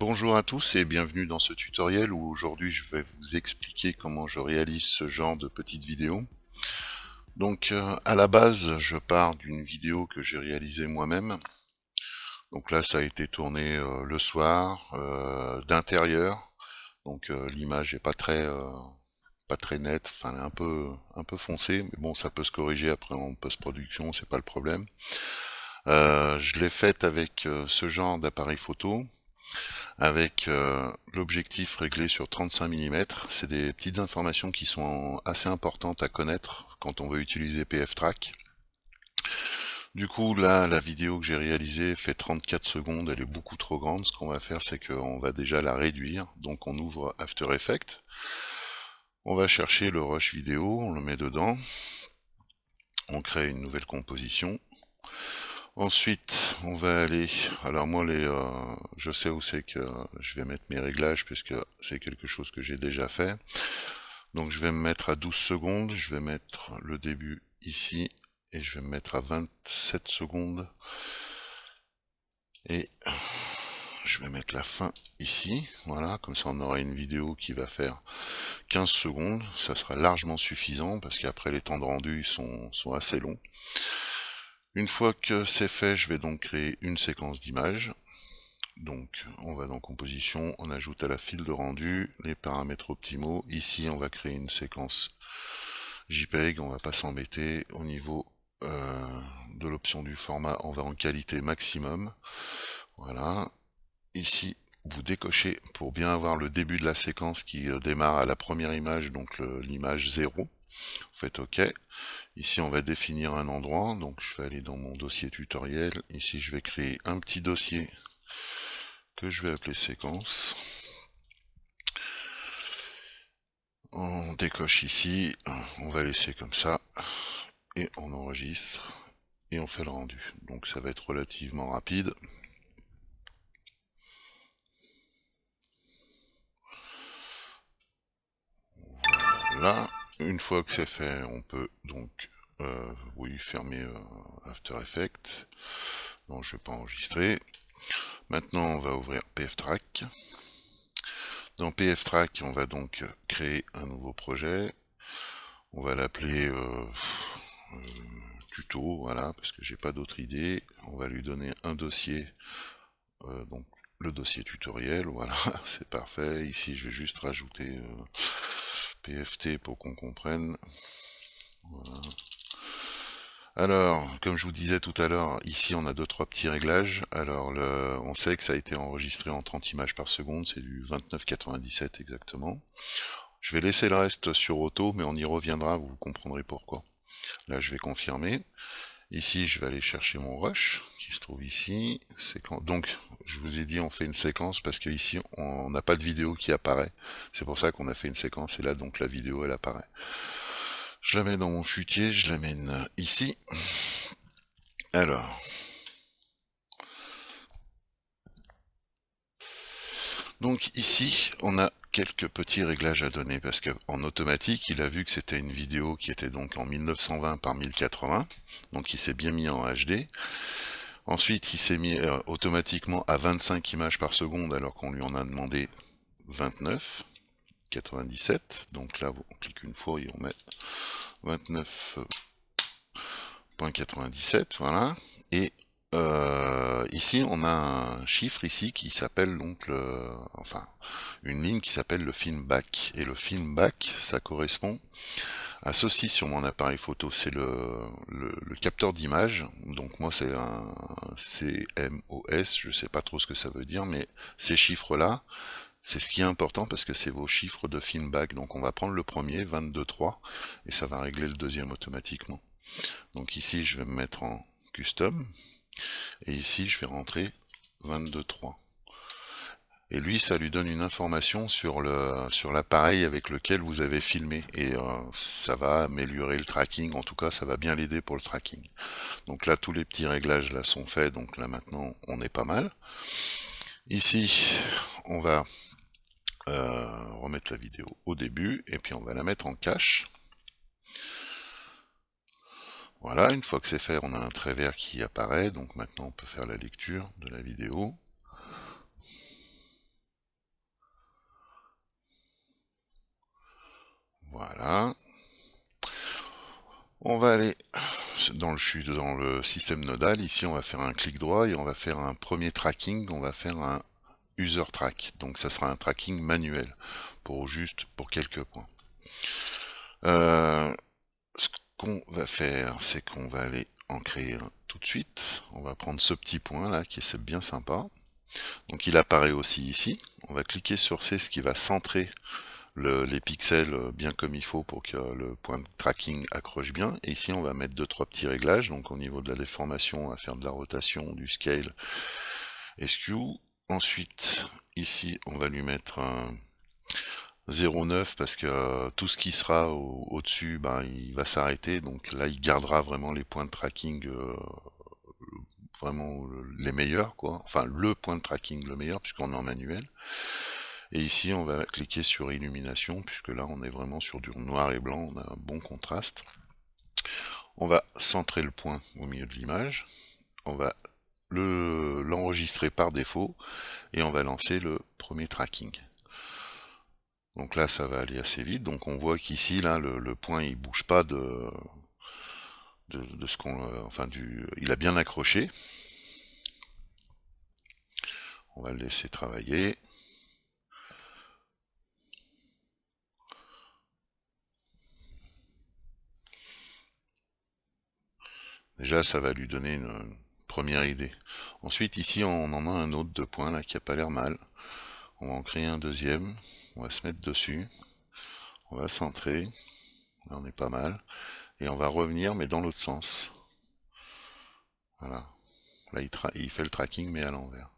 Bonjour à tous et bienvenue dans ce tutoriel où aujourd'hui je vais vous expliquer comment je réalise ce genre de petites vidéos. Donc à la base je pars d'une vidéo que j'ai réalisée moi-même. Donc là ça a été tourné le soir, d'intérieur. Donc l'image est pas très nette, enfin elle est un peu foncée, mais bon ça peut se corriger après en post-production, c'est pas le problème. Je l'ai faite avec ce genre d'appareil photo avec l'objectif réglé sur 35 mm. C'est des petites informations qui sont assez importantes à connaître quand on veut utiliser PFTrack. Du coup, là, la vidéo que j'ai réalisée fait 34 secondes, elle est beaucoup trop grande. Ce qu'on va faire, c'est qu'on va déjà la réduire. Donc on ouvre After Effects, on va chercher le rush vidéo, on le met dedans, on crée une nouvelle composition. Ensuite, on va aller. Alors moi, je sais où c'est que je vais mettre mes réglages puisque c'est quelque chose que j'ai déjà fait. Donc je vais me mettre à 12 secondes. Je vais mettre le début ici et je vais me mettre à 27 secondes. Et je vais mettre la fin ici. Voilà, comme ça on aura une vidéo qui va faire 15 secondes. Ça sera largement suffisant parce qu'après les temps de rendu sont assez longs. Une fois que c'est fait, je vais donc créer une séquence d'images. Donc on va dans composition, on ajoute à la file de rendu les paramètres optimaux. Ici on va créer une séquence JPEG, on va pas s'embêter. Au niveau de l'option du format, on va en qualité maximum. Voilà. Ici vous décochez pour bien avoir le début de la séquence qui démarre à la première image, donc l'image 0. Vous faites OK. Ici on va définir un endroit, donc je vais aller dans mon dossier tutoriel. Ici je vais créer un petit dossier que je vais appeler séquence. On décoche ici, on va laisser comme ça, et on enregistre, et on fait le rendu. Donc ça va être relativement rapide. Voilà, une fois que c'est fait, on peut donc oui, fermer After Effects. Non, je ne vais pas enregistrer. Maintenant, on va ouvrir PFTrack. Dans PFTrack, on va donc créer un nouveau projet. On va l'appeler tuto, voilà, parce que j'ai pas d'autre idée. On va lui donner un dossier, donc le dossier tutoriel, voilà, c'est parfait. Ici, je vais juste rajouter PFT pour qu'on comprenne. Voilà. Alors, comme je vous disais tout à l'heure, ici on a deux trois petits réglages. Alors, on sait que ça a été enregistré en 30 images par seconde, c'est du 29,97 exactement. Je vais laisser le reste sur auto, mais on y reviendra, vous comprendrez pourquoi. Là, je vais confirmer. Ici, je vais aller chercher mon rush, qui se trouve ici. Donc, je vous ai dit, on fait une séquence, parce qu'ici, on n'a pas de vidéo qui apparaît. C'est pour ça qu'on a fait une séquence, et là, donc, la vidéo, elle apparaît. Je la mets dans mon chutier, je l'amène ici. Alors. Donc ici, on a quelques petits réglages à donner, parce qu'en automatique, il a vu que c'était une vidéo qui était donc en 1920 par 1080, donc il s'est bien mis en HD. Ensuite, il s'est mis automatiquement à 25 images par seconde, alors qu'on lui en a demandé 29, 97. Donc là, on clique une fois et on met 29.97, voilà. Et ici, on a un chiffre ici qui s'appelle donc enfin, une ligne qui s'appelle le film back. Et le film back, ça correspond à ceci sur mon appareil photo. C'est le capteur d'image. Donc moi, c'est un CMOS. Je sais pas trop ce que ça veut dire, mais ces chiffres-là, c'est ce qui est important parce que c'est vos chiffres de film back. Donc on va prendre le premier, 22.3, et ça va régler le deuxième automatiquement. Donc ici, je vais me mettre en custom. Et ici, je vais rentrer 22.3. Et lui, ça lui donne une information sur l'appareil avec lequel vous avez filmé. Et ça va améliorer le tracking. En tout cas, ça va bien l'aider pour le tracking. Donc là, tous les petits réglages là sont faits. Donc là, maintenant, on est pas mal. Ici, on va remettre la vidéo au début. Et puis, on va la mettre en cache. Voilà, une fois que c'est fait, on a un trait vert qui apparaît. Donc maintenant, on peut faire la lecture de la vidéo. On va aller dans le système nodal. Ici, on va faire un clic droit et on va faire un premier tracking. On va faire un user track. Donc, ça sera un tracking manuel pour quelques points. Ce qu'on va faire, c'est qu'on va aller en créer un tout de suite. On va prendre ce petit point là qui est bien sympa. Donc il apparaît aussi ici. On va cliquer sur C, ce qui va centrer les pixels bien comme il faut pour que le point de tracking accroche bien. Et ici on va mettre 2-3 petits réglages. Donc au niveau de la déformation, on va faire de la rotation, du scale et skew. Ensuite ici on va lui mettre un 0,9 parce que tout ce qui sera au-dessus, ben, il va s'arrêter. Donc là il gardera vraiment les points de tracking vraiment les meilleurs, quoi. Enfin le point de tracking le meilleur puisqu'on est en manuel. Et ici on va cliquer sur illumination puisque là on est vraiment sur du noir et blanc, on a un bon contraste. On va centrer le point au milieu de l'image, on va l'enregistrer par défaut et on va lancer le premier tracking. Donc là ça va aller assez vite, donc on voit qu'ici là le point il bouge pas de ce qu'on il a bien accroché. On va le laisser travailler. Déjà, ça va lui donner une première idée. Ensuite, ici, on en a un autre de points là qui a pas l'air mal. On va en créer un deuxième. On va se mettre dessus. On va centrer. Là, on est pas mal. Et on va revenir, mais dans l'autre sens. Voilà. Là, il fait le tracking, mais à l'envers.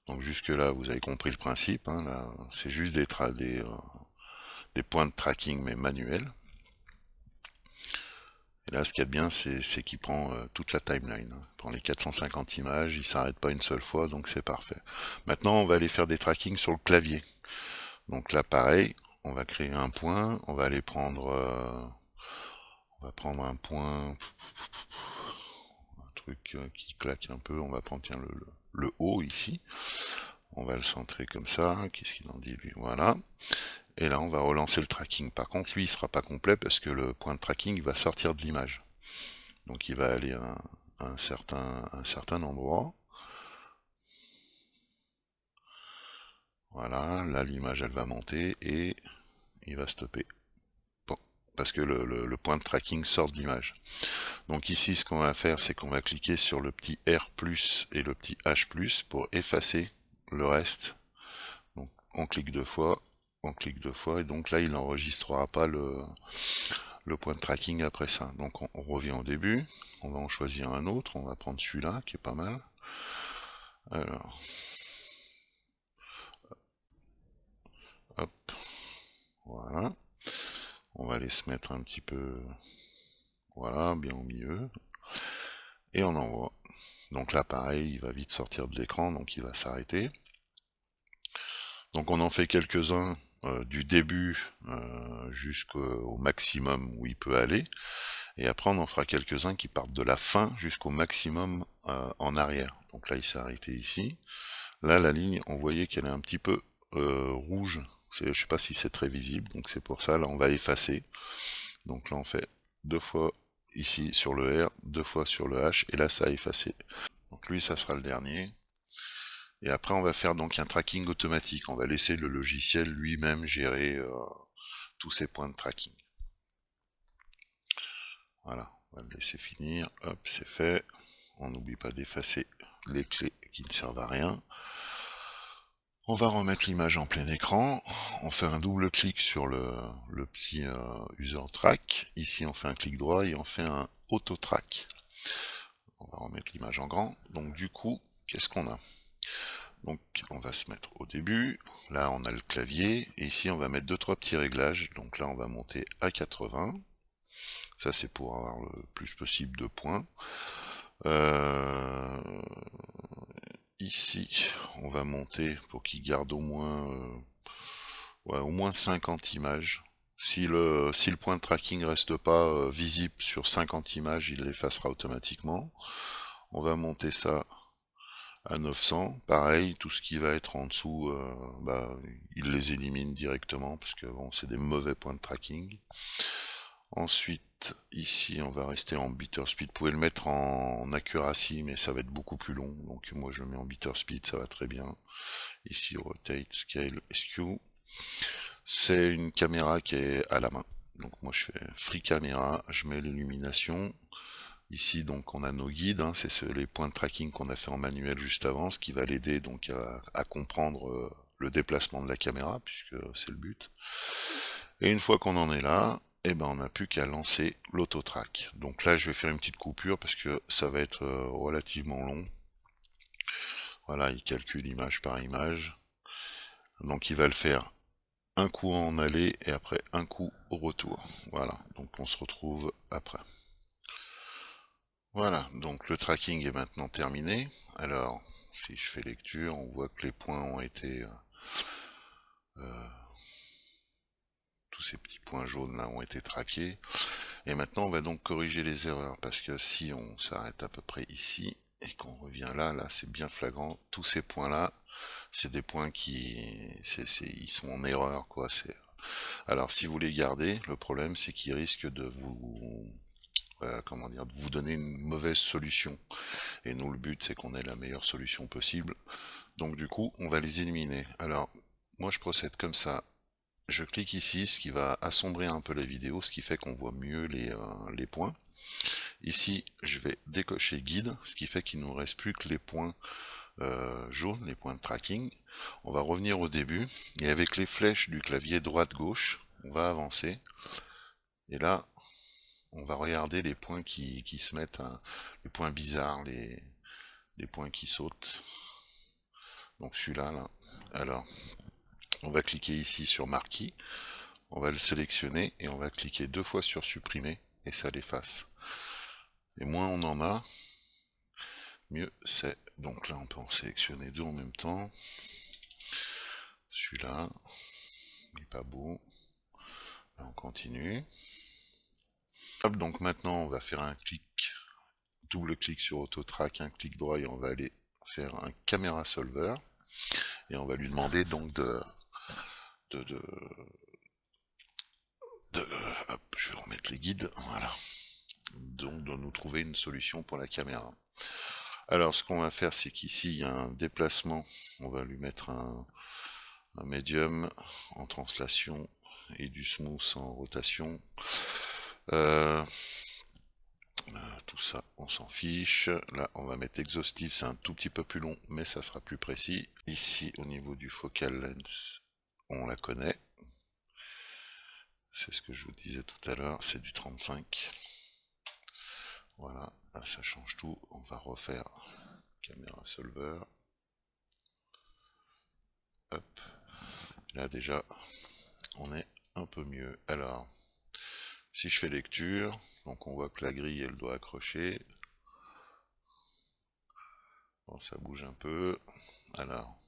Donc jusque là, vous avez compris le principe. Hein, là, c'est juste des points de tracking, mais manuels. Et là, ce qu'il y a de bien, c'est qu'il prend toute la timeline. Il prend les 450 images, il s'arrête pas une seule fois, donc c'est parfait. Maintenant, on va aller faire des trackings sur le clavier. Donc là, pareil, on va créer un point, on va aller prendre, on va prendre un point, un truc qui claque un peu. On va prendre tiens, le haut ici. On va le centrer comme ça. Qu'est-ce qu'il en dit lui? Voilà. Et là, on va relancer le tracking. Par contre, lui, il sera pas complet parce que le point de tracking va sortir de l'image. Donc, il va aller à un certain endroit. Voilà, là, l'image, elle va monter et il va stopper. Bon, parce que le point de tracking sort de l'image. Donc ici, ce qu'on va faire, c'est qu'on va cliquer sur le petit R+, et le petit H+, pour effacer le reste. Donc, on clique deux fois, et donc là, il n'enregistrera pas le point de tracking après ça. Donc on revient au début, on va en choisir un autre, on va prendre celui-là qui est pas mal. Alors, hop, voilà. On va aller se mettre un petit peu, voilà, bien au milieu. Et on envoie. Donc là pareil, il va vite sortir de l'écran, donc il va s'arrêter. Donc on en fait quelques-uns du début jusqu'au maximum où il peut aller. Et après, on en fera quelques-uns qui partent de la fin jusqu'au maximum en arrière. Donc là, il s'est arrêté ici. Là, la ligne, on voyait qu'elle est un petit peu rouge. Je sais pas si c'est très visible, donc c'est pour ça. Là, on va effacer. Donc là, on fait deux fois ici sur le R, deux fois sur le H, et là, ça a effacé. Donc lui, ça sera le dernier. Et après, on va faire donc un tracking automatique. On va laisser le logiciel lui-même gérer tous ces points de tracking. Voilà, on va le laisser finir. Hop, c'est fait. On n'oublie pas d'effacer les clés qui ne servent à rien. On va remettre l'image en plein écran. On fait un double clic sur le petit user track. Ici, on fait un clic droit et on fait un auto track. On va remettre l'image en grand. Donc du coup, qu'est-ce qu'on a? Donc on va se mettre au début, là on a le clavier, et ici on va mettre 2-3 petits réglages, donc là on va monter à 80, ça c'est pour avoir le plus possible de points. Ici on va monter pour qu'il garde au moins 50 images. Si le point de tracking reste pas visible sur 50 images, il l'effacera automatiquement. On va monter ça à 900. Pareil, tout ce qui va être en dessous, il les élimine directement parce que bon, c'est des mauvais points de tracking. Ensuite, ici, on va rester en bitter speed. Vous pouvez le mettre en accuracy, mais ça va être beaucoup plus long. Donc moi, je le mets en bitter speed, ça va très bien. Ici, rotate, scale, skew. C'est une caméra qui est à la main. Donc moi, je fais free camera, je mets l'illumination. Ici, donc, on a nos guides, hein, c'est les points de tracking qu'on a fait en manuel juste avant, ce qui va l'aider donc à comprendre le déplacement de la caméra, puisque c'est le but. Et une fois qu'on en est là, eh ben, on n'a plus qu'à lancer l'auto-track. Donc là, je vais faire une petite coupure parce que ça va être relativement long. Voilà, il calcule image par image. Donc il va le faire un coup en aller et après un coup au retour. Voilà, donc on se retrouve après. Voilà, donc le tracking est maintenant terminé. Alors, si je fais lecture, on voit que les points ont été... tous ces petits points jaunes là ont été traqués. Et maintenant, on va donc corriger les erreurs, parce que si on s'arrête à peu près ici, et qu'on revient là, là c'est bien flagrant, tous ces points-là, c'est des points qui... ils sont en erreur, quoi. Alors, si vous les gardez, le problème, c'est qu'ils risquent de vous... comment dire, de vous donner une mauvaise solution. Et nous, le but, c'est qu'on ait la meilleure solution possible. Donc du coup, on va les éliminer. Alors, moi, je procède comme ça. Je clique ici, ce qui va assombrir un peu la vidéo, ce qui fait qu'on voit mieux les points. Ici, je vais décocher guide, ce qui fait qu'il ne nous reste plus que les points jaunes, les points de tracking. On va revenir au début, et avec les flèches du clavier droite-gauche, on va avancer. Et là, on va regarder les points qui se mettent, hein, les points bizarres, les points qui sautent. Donc celui-là, là. Alors, on va cliquer ici sur marquis, on va le sélectionner et on va cliquer 2 fois sur supprimer et ça l'efface. Et moins on en a, mieux c'est. Donc là, on peut en sélectionner 2 en même temps. Celui-là, il n'est pas beau. Là, on continue. Hop, donc maintenant, on va faire un clic, double clic sur AutoTrack, un clic droit et on va aller faire un Camera Solver. Et on va lui demander donc de, de, hop, je vais remettre les guides, voilà. Donc de nous trouver une solution pour la caméra. Alors ce qu'on va faire, c'est qu'ici il y a un déplacement, on va lui mettre un médium en translation et du smooth en rotation. Tout ça, on s'en fiche. Là, on va mettre exhaustive, c'est un tout petit peu plus long, mais ça sera plus précis. Ici, au niveau du focal length, on la connaît. C'est ce que je vous disais tout à l'heure, c'est du 35. Voilà, là, ça change tout. On va refaire Camera Solver. Hop. Là, déjà, on est un peu mieux. Alors, si je fais lecture, donc on voit que la grille, elle doit accrocher. Bon, ça bouge un peu. Alors,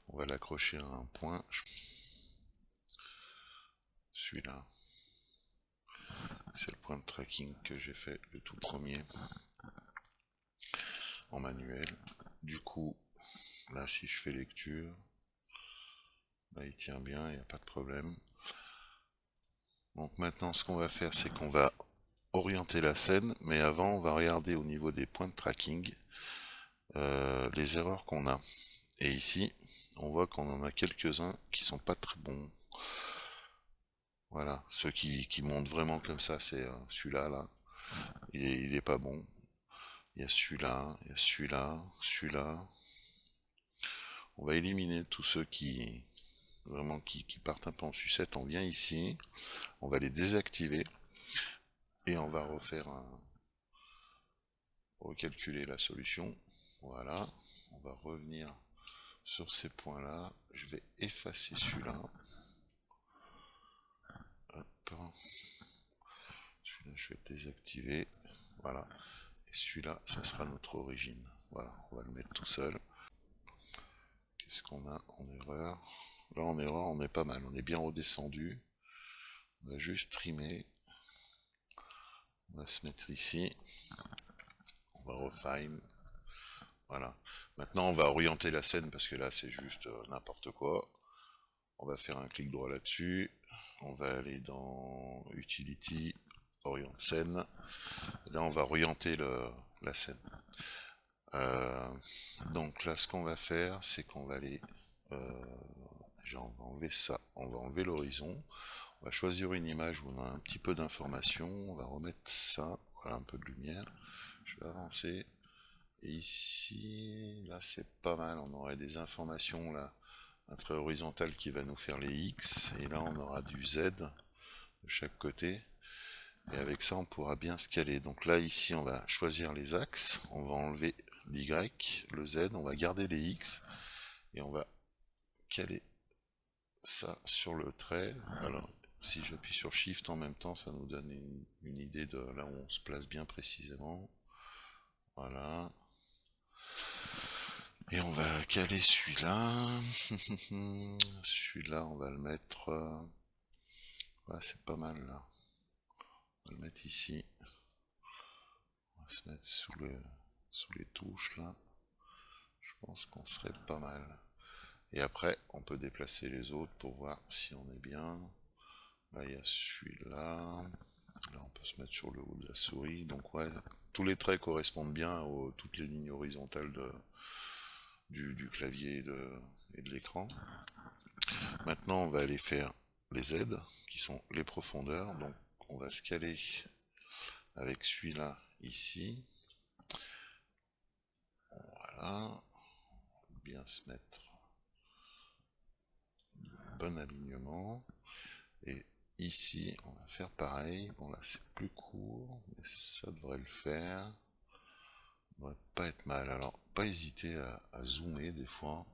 on va l'accrocher à un point. Celui-là, c'est le point de tracking que j'ai fait le tout premier en manuel. Du coup, là, si je fais lecture, là, il tient bien, il n'y a pas de problème. Donc maintenant, ce qu'on va faire, c'est qu'on va orienter la scène, mais avant, on va regarder au niveau des points de tracking les erreurs qu'on a. Et ici, on voit qu'on en a quelques-uns qui sont pas très bons. Voilà, ceux qui montent vraiment comme ça, c'est celui-là, là. Il est pas bon. Il y a celui-là, il y a celui-là, celui-là. On va éliminer tous ceux qui vraiment qui partent un peu en sucette. On vient ici, on va les désactiver et on va recalculer la solution. Voilà, on va revenir sur ces points-là. Je vais effacer celui-là. Celui-là, je vais le désactiver. Voilà. Et celui-là, ça sera notre origine. Voilà, on va le mettre tout seul. Qu'est-ce qu'on a en erreur? Là, en erreur, on est pas mal. On est bien redescendu. On va juste trimer. On va se mettre ici. On va refine. Voilà. Maintenant, on va orienter la scène parce que là, c'est juste n'importe quoi. On va faire un clic droit là-dessus. On va aller dans Utility, Orient scène. Là, on va orienter la scène. Euh, donc là, ce qu'on va faire, c'est qu'on va aller... déjà, on va enlever ça. On va enlever l'horizon. On va choisir une image où on a un petit peu d'informations. On va remettre ça. Voilà, un peu de lumière. Je vais avancer. Et ici, là, c'est pas mal. On aurait des informations là, un trait horizontal qui va nous faire les X. Et là, on aura du Z de chaque côté. Et avec ça, on pourra bien scaler. Donc là, ici, on va choisir les axes. On va enlever l'Y, le Z. On va garder les X. Et on va caler ça sur le trait. Alors, si j'appuie sur Shift en même temps, ça nous donne une idée de là où on se place bien précisément. Voilà. Et on va caler celui-là. Celui-là, on va le mettre... ouais, c'est pas mal là. On va le mettre ici. On va se mettre sous les touches là. Je pense qu'on serait pas mal. Et après, on peut déplacer les autres pour voir si on est bien. Là, il y a celui-là. Là, on peut se mettre sur le haut de la souris. Donc ouais, tous les traits correspondent bien aux toutes les lignes horizontales du clavier et de l'écran. Maintenant, on va aller faire les Z, qui sont les profondeurs. Donc, on va scaler avec celui-là ici. Voilà. Bien se mettre un bon alignement. Et ici, on va faire pareil. Bon, là, c'est plus court, mais ça devrait le faire. Ça devrait pas être mal. Alors, pas hésiter à zoomer des fois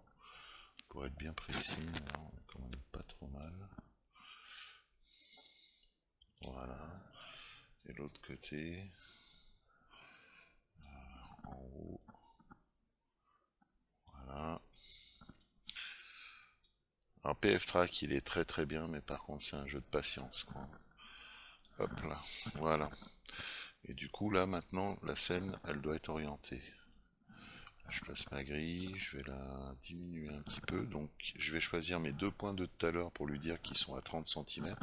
pour être bien précis. Là, on est quand même pas trop mal. Voilà. Et l'autre côté, en haut. Voilà. Alors PF-Track, il est très très bien, mais par contre, c'est un jeu de patience, quoi. Hop là, voilà. Et du coup, là, maintenant, la scène, elle doit être orientée. Je place ma grille, je vais la diminuer un petit peu. Donc, je vais choisir mes deux points de tout à l'heure pour lui dire qu'ils sont à 30 cm.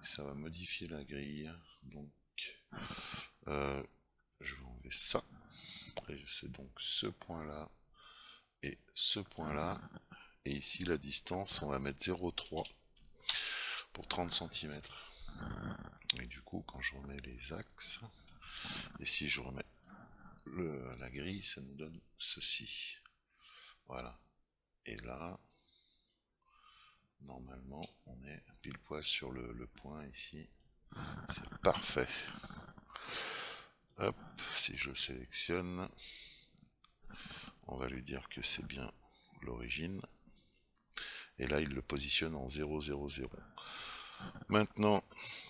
Et ça va modifier la grille. Donc, je vais enlever ça. Et c'est donc ce point-là et ce point-là. Et ici, la distance, on va mettre 0,3 pour 30 cm. Et du coup, quand je remets les axes, et si je remets la grille, ça nous donne ceci. Voilà. Et là, normalement, on est pile poil sur le point ici. C'est parfait. Hop, si je le sélectionne, on va lui dire que c'est bien l'origine. Et là, il le positionne en 0, 0, 0. Maintenant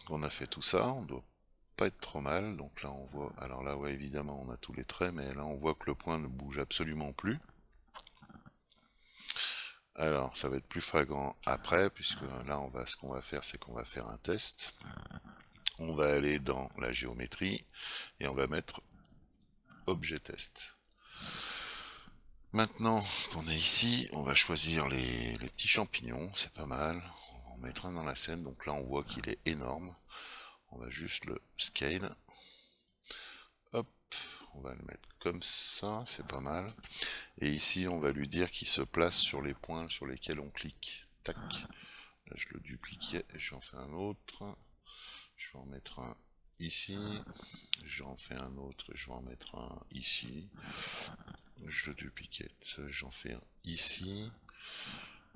qu'on a fait tout ça, on doit pas être trop mal. Donc là, on voit... Alors là, ouais, évidemment, on a tous les traits, mais là, on voit que le point ne bouge absolument plus. Alors, ça va être plus flagrant après, puisque là, ce qu'on va faire, c'est qu'on va faire un test. On va aller dans la géométrie et on va mettre objet test. Maintenant qu'on est ici, on va choisir les petits champignons, c'est pas mal. On va en mettre un dans la scène, donc là, on voit qu'il est énorme. On va juste le scale. Hop, on va le mettre comme ça, c'est pas mal. Et ici, on va lui dire qu'il se place sur les points sur lesquels on clique. Tac. Là, je le dupliquais et je vais en faire un autre. Je vais en mettre un ici. Je vais en faire un autre et je vais en mettre un ici. Je le dupliquette. J'en fais un ici.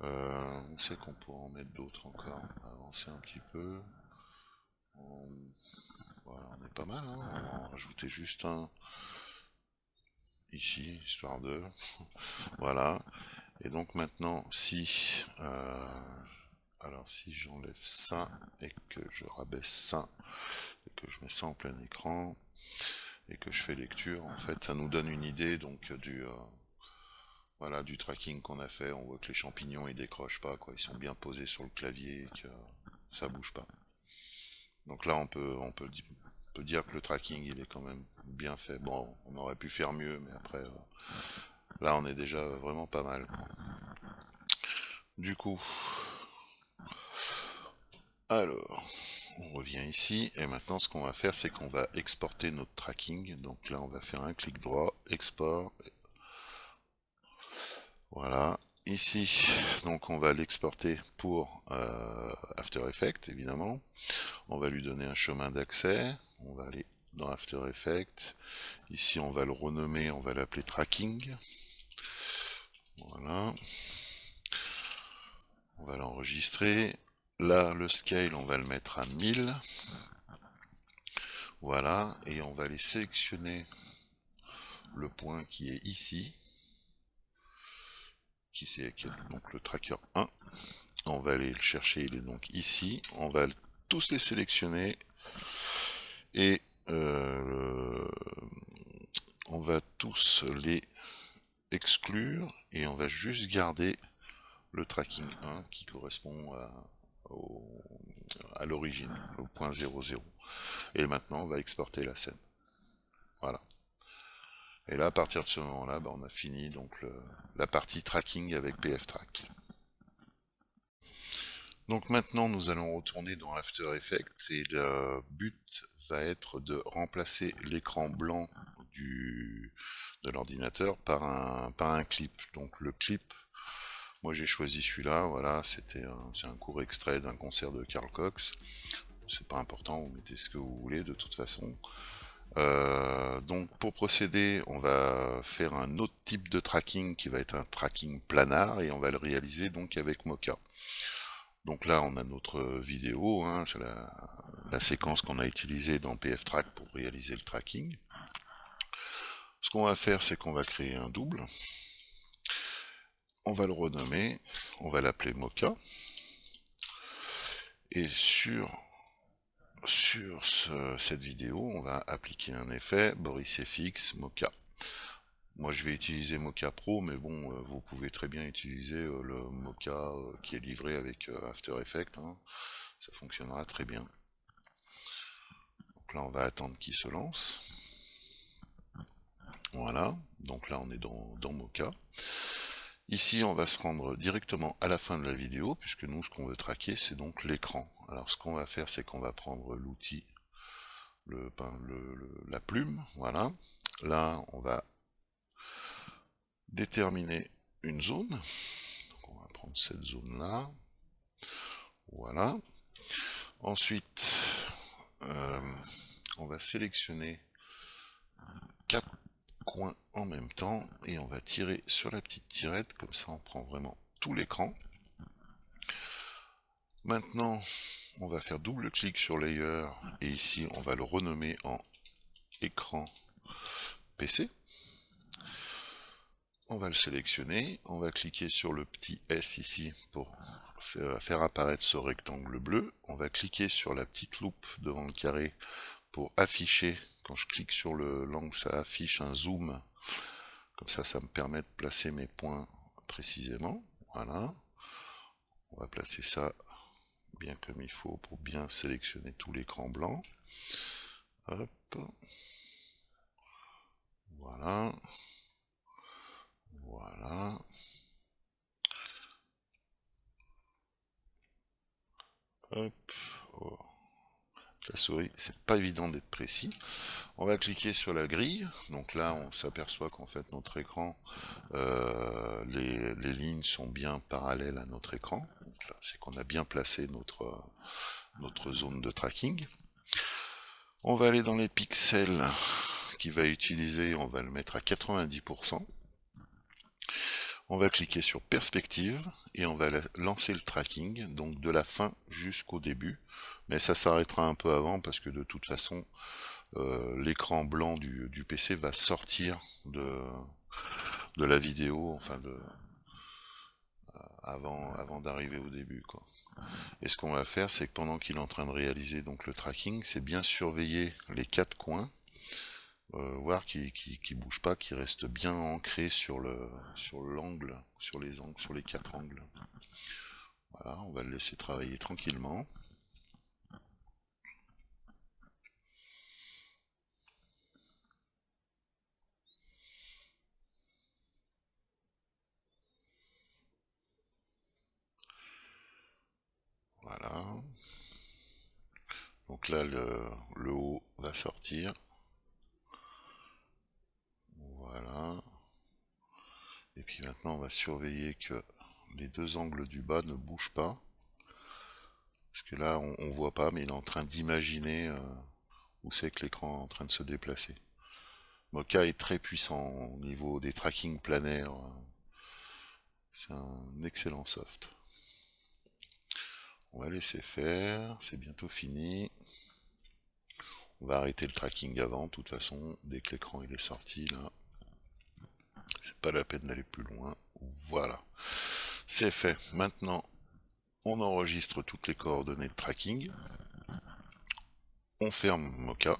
On sait qu'on pourra en mettre d'autres encore. On va avancer un petit peu. Voilà, on est pas mal. Hein, on va en rajouter juste un ici, histoire de... Voilà. Et donc maintenant, si... alors si j'enlève ça et que je rabaisse ça et que je mets ça en plein écran et que je fais lecture, en fait, ça nous donne une idée donc voilà, du tracking qu'on a fait. On voit que les champignons ils décrochent pas, quoi. Ils sont bien posés sur le clavier et que ça bouge pas. Donc là, on peut peut dire que le tracking il est quand même bien fait. Bon, on aurait pu faire mieux, mais après, là on est déjà vraiment pas mal, quoi. Du coup, alors, on revient ici, et maintenant ce qu'on va faire, c'est qu'on va exporter notre tracking. Donc là, on va faire un clic droit, export, voilà. Ici, donc on va l'exporter pour After Effects, évidemment. On va lui donner un chemin d'accès. On va aller dans After Effects. Ici, on va le renommer, on va l'appeler Tracking. Voilà. On va l'enregistrer. Là, le scale, on va le mettre à 1000. Voilà. Et on va aller sélectionner le point qui est ici. Qui c'est donc le tracker 1. On va aller le chercher, il est donc ici. On va tous les sélectionner. Et on va tous les exclure. Et on va juste garder le tracking 1 qui correspond à l'origine, au point 00. Et maintenant, on va exporter la scène. Voilà. Et là, à partir de ce moment-là, on a fini donc la partie tracking avec PFTrack. Donc maintenant, nous allons retourner dans After Effects et le but va être de remplacer l'écran blanc de l'ordinateur par un clip. Donc le clip, moi j'ai choisi celui-là, voilà, c'est un court extrait d'un concert de Carl Cox. C'est pas important, vous mettez ce que vous voulez de toute façon. Donc pour procéder, on va faire un autre type de tracking qui va être un tracking planar et on va le réaliser donc avec Mocha. Donc là on a notre vidéo, hein, c'est la séquence qu'on a utilisée dans PFTrack pour réaliser le tracking. Ce qu'on va faire, c'est qu'on va créer un double. On va le renommer, on va l'appeler Mocha. Et sur cette vidéo, on va appliquer un effet Boris FX Mocha. Moi je vais utiliser Mocha Pro, mais bon, vous pouvez très bien utiliser le Mocha qui est livré avec After Effects, hein. Ça fonctionnera très bien. Donc là on va attendre qu'il se lance. Voilà, donc là on est dans Mocha. Ici on va se rendre directement à la fin de la vidéo, puisque nous ce qu'on veut traquer c'est donc l'écran. Alors ce qu'on va faire, c'est qu'on va prendre l'outil, la plume, voilà. Là on va déterminer une zone. Donc on va prendre cette zone là, voilà. Ensuite on va sélectionner 4 coins en même temps et on va tirer sur la petite tirette, comme ça on prend vraiment tout l'écran. Maintenant on va faire double clic sur Layer et ici on va le renommer en écran PC. On va le sélectionner, on va cliquer sur le petit S ici pour faire apparaître ce rectangle bleu. On va cliquer sur la petite loupe devant le carré pour afficher. Quand je clique sur l'angle, ça affiche un zoom. Comme ça me permet de placer mes points précisément. Voilà. On va placer ça bien comme il faut pour bien sélectionner tout l'écran blanc. Hop. Voilà. Voilà. Hop. Oh. La souris, c'est pas évident d'être précis. On va cliquer sur la grille. Donc là, on s'aperçoit qu'en fait, notre écran, les lignes sont bien parallèles à notre écran. Donc là, c'est qu'on a bien placé notre zone de tracking. On va aller dans les pixels qu'il va utiliser. On va le mettre à 90%. On va cliquer sur perspective et on va lancer le tracking, donc de la fin jusqu'au début. Mais ça s'arrêtera un peu avant parce que de toute façon, l'écran blanc du PC va sortir de la vidéo, enfin avant d'arriver au début, quoi. Et ce qu'on va faire, c'est que pendant qu'il est en train de réaliser donc le tracking, c'est bien surveiller les 4 coins, voir qu'il bouge pas, qu'il reste bien ancré sur l'angle, sur les angles, sur les 4 angles. Voilà, on va le laisser travailler tranquillement. Donc là, le haut va sortir. Voilà. Et puis maintenant, on va surveiller que les deux angles du bas ne bougent pas. Parce que là, on voit pas, mais il est en train d'imaginer où c'est que l'écran est en train de se déplacer. Mocha est très puissant au niveau des tracking planaires. C'est un excellent soft. On va laisser faire, c'est bientôt fini. On va arrêter le tracking avant, de toute façon, dès que l'écran il est sorti, là, c'est pas la peine d'aller plus loin. Voilà, c'est fait. Maintenant, on enregistre toutes les coordonnées de tracking. On ferme Mocha.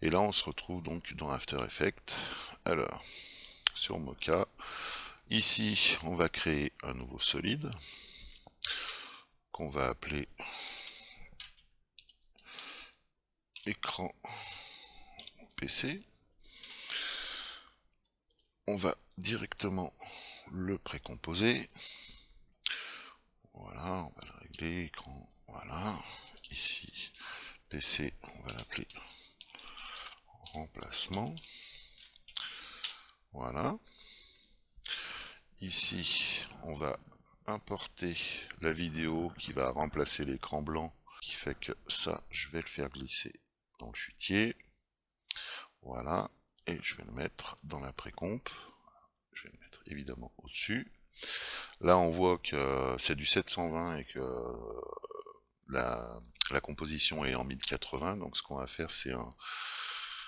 Et là, on se retrouve donc dans After Effects. Alors, sur Mocha, ici, on va créer un nouveau solide qu'on va appeler écran PC. On va directement le précomposer. Voilà, on va le régler, écran, voilà. Ici, PC, on va l'appeler remplacement. Voilà. Ici, on va importer la vidéo qui va remplacer l'écran blanc, qui fait que ça, je vais le faire glisser dans le chutier. Voilà, et je vais le mettre dans la précomp. Je vais le mettre évidemment au-dessus. Là, on voit que c'est du 720 et que la composition est en 1080. Donc, ce qu'on va faire, c'est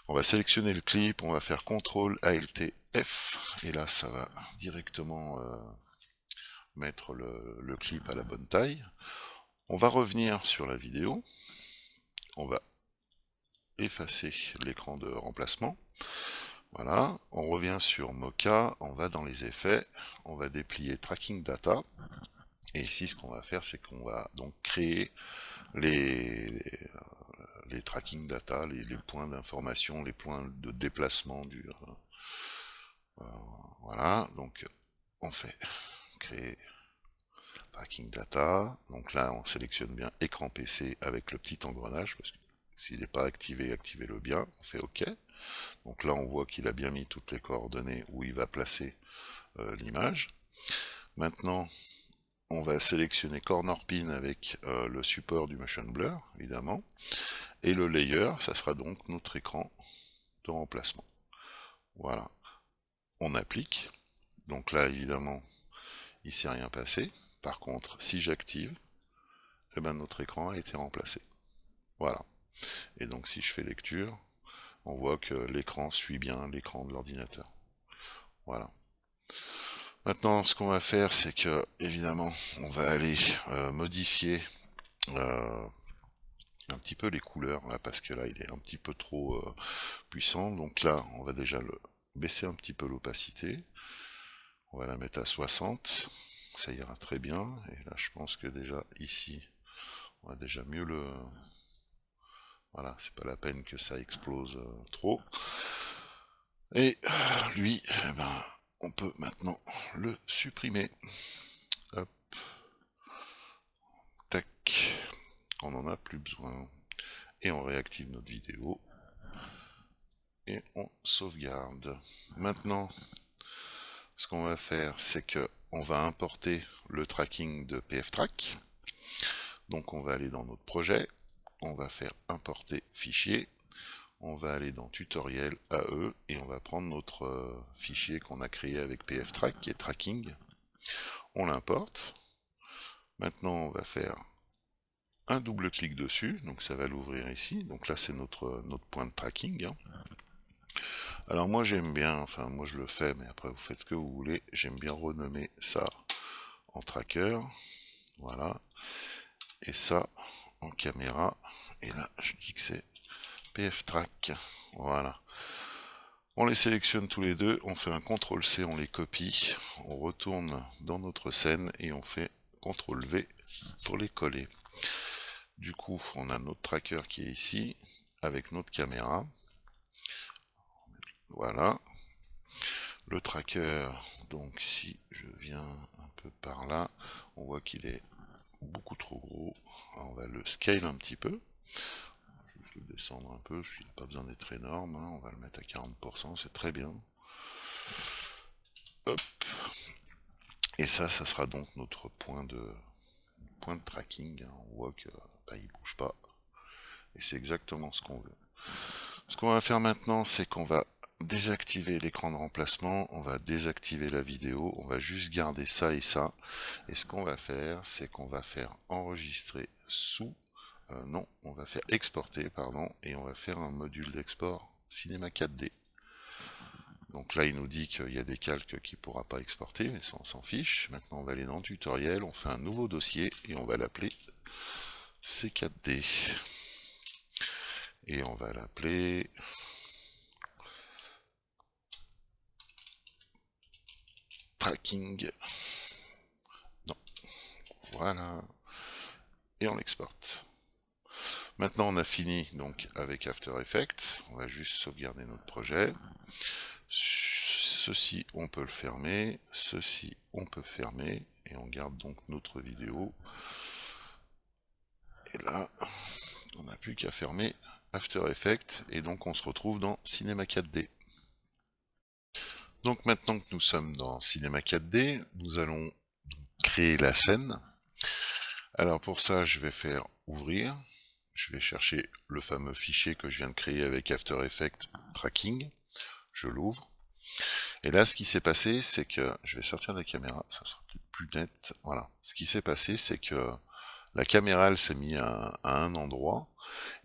on va sélectionner le clip, on va faire CTRL ALT F, et là, ça va directement mettre le clip à la bonne taille. On va revenir sur la vidéo. On va effacer l'écran de remplacement. Voilà, on revient sur Mocha, on va dans les effets, on va déplier Tracking Data, et ici ce qu'on va faire, c'est qu'on va donc créer les tracking data, les points d'information, les points de déplacement voilà, donc on fait créer tracking data, donc là on sélectionne bien écran PC avec le petit engrenage, parce que s'il n'est pas activé, activez-le bien, on fait OK. Donc là on voit qu'il a bien mis toutes les coordonnées où il va placer l'image. Maintenant on va sélectionner corner pin avec le support du motion blur, évidemment, et le layer, ça sera donc notre écran de remplacement. Voilà, on applique, donc là évidemment il ne s'est rien passé. Par contre, si j'active, eh ben, notre écran a été remplacé. Voilà, et donc si je fais lecture, on voit que l'écran suit bien l'écran de l'ordinateur. Voilà. Maintenant, ce qu'on va faire, c'est que, évidemment, on va aller modifier un petit peu les couleurs, là, parce que là, il est un petit peu trop puissant. Donc là, on va déjà baisser un petit peu l'opacité. On va la mettre à 60. Ça ira très bien. Et là, je pense que déjà, ici, on va déjà mieux le... Voilà, c'est pas la peine que ça explose trop. Et lui, eh ben, on peut maintenant le supprimer. Hop. Tac. On n'en a plus besoin. Et on réactive notre vidéo. Et on sauvegarde. Maintenant, ce qu'on va faire, c'est que on va importer le tracking de PFTrack. Donc on va aller dans notre projet. On va faire importer fichier. On va aller dans tutoriel AE et on va prendre notre fichier qu'on a créé avec PFTrack qui est tracking. On l'importe. Maintenant on va faire un double clic dessus, donc ça va l'ouvrir ici. Donc là c'est notre point de tracking. Alors moi j'aime bien, enfin moi je le fais, mais après vous faites ce que vous voulez. J'aime bien renommer ça en tracker. Voilà. Et ça en caméra. Et là je dis que c'est PFTrack. Voilà. On les sélectionne tous les deux, on fait un CTRL-C, on les copie, on retourne dans notre scène et on fait CTRL-V pour les coller. Du coup, on a notre tracker qui est ici, avec notre caméra. Voilà. Le tracker, donc si je viens un peu par là, on voit qu'il est beaucoup trop gros. On va le scale un petit peu. Je vais juste le descendre un peu, parce qu'il n'a pas besoin d'être énorme, hein. On va le mettre à 40%, c'est très bien. Hop. Et ça sera donc notre point de tracking, hein. On voit que il bouge pas. Et c'est exactement ce qu'on veut. Ce qu'on va faire maintenant, c'est qu'on va désactiver l'écran de remplacement, on va désactiver la vidéo, on va juste garder ça et ça. Et ce qu'on va faire, c'est qu'on va faire enregistrer sous, non, on va faire exporter, pardon, et on va faire un module d'export Cinema 4D. Donc là, il nous dit qu'il y a des calques qu'il ne pourra pas exporter, mais ça, on s'en fiche. Maintenant, on va aller dans le tutoriel, on fait un nouveau dossier et on va l'appeler C4D. Et on va l'appeler tracking. Non. Voilà. Et on l'exporte. Maintenant, on a fini donc avec After Effects. On va juste sauvegarder notre projet. Ceci, on peut le fermer. Ceci, on peut fermer. Et on garde donc notre vidéo. Et là, on n'a plus qu'à fermer After Effects. Et donc, on se retrouve dans Cinema 4D. Donc, maintenant que nous sommes dans Cinema 4D, nous allons créer la scène. Alors, pour ça, je vais faire ouvrir. Je vais chercher le fameux fichier que je viens de créer avec After Effects Tracking. Je l'ouvre. Et là, ce qui s'est passé, c'est que, je vais sortir de la caméra, ça sera peut-être plus net, voilà. Ce qui s'est passé, c'est que la caméra, elle s'est mise à un endroit,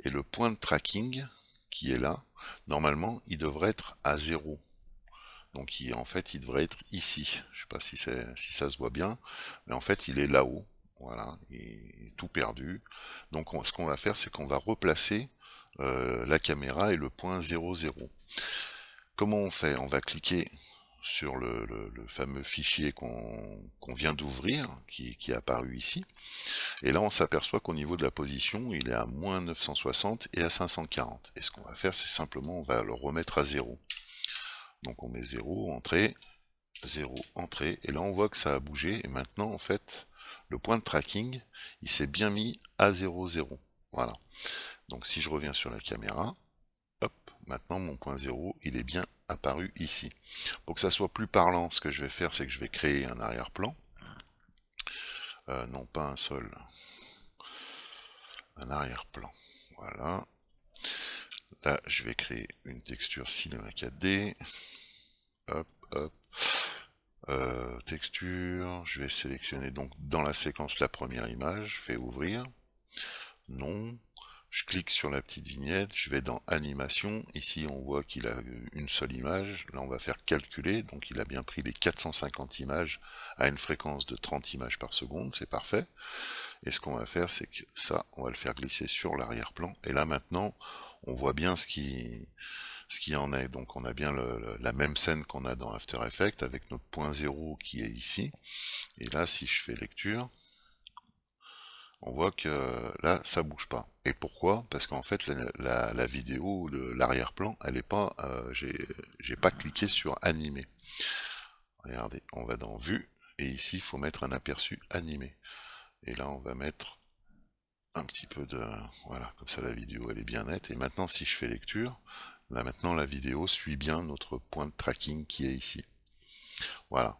et le point de tracking, qui est là, normalement, il devrait être à 0. Donc, en fait, il devrait être ici. Je sais pas si ça se voit bien, mais en fait, il est là-haut. Voilà, il est tout perdu. Donc, ce qu'on va faire, c'est qu'on va replacer la caméra et le point 0, 0. Comment on fait? On va cliquer sur le fameux fichier qu'on vient d'ouvrir, qui est apparu ici. Et là, on s'aperçoit qu'au niveau de la position, il est à moins 960 et à 540. Et ce qu'on va faire, c'est simplement, on va le remettre à 0. Donc on met 0, entrée, 0, entrée. Et là, on voit que ça a bougé. Et maintenant, en fait, le point de tracking, il s'est bien mis à 0, 0. Voilà. Donc si je reviens sur la caméra, hop, maintenant mon point 0, il est bien apparu ici. Pour que ça soit plus parlant, ce que je vais faire, c'est que je vais créer un arrière-plan. Non pas un sol, un arrière-plan. Voilà. Là, je vais créer une texture Cinema 4D. Hop, hop. Texture, je vais sélectionner donc dans la séquence la première image, je fais ouvrir. Non. Je clique sur la petite vignette, je vais dans animation, ici on voit qu'il a une seule image, là on va faire calculer, donc il a bien pris les 450 images à une fréquence de 30 images par seconde, c'est parfait. Et ce qu'on va faire, c'est que ça, on va le faire glisser sur l'arrière-plan, et là maintenant, on voit bien ce qui en est. Donc on a bien la même scène qu'on a dans After Effects, avec notre point 0 qui est ici, et là si je fais lecture, on voit que là ça bouge pas. Et pourquoi? Parce qu'en fait la vidéo de l'arrière-plan, elle est pas, j'ai pas cliqué sur animer. Regardez, on va dans vue, et ici il faut mettre un aperçu animé. Et là on va mettre un petit peu de, voilà, comme ça la vidéo elle est bien nette. Et maintenant si je fais lecture, là maintenant la vidéo suit bien notre point de tracking qui est ici. Voilà.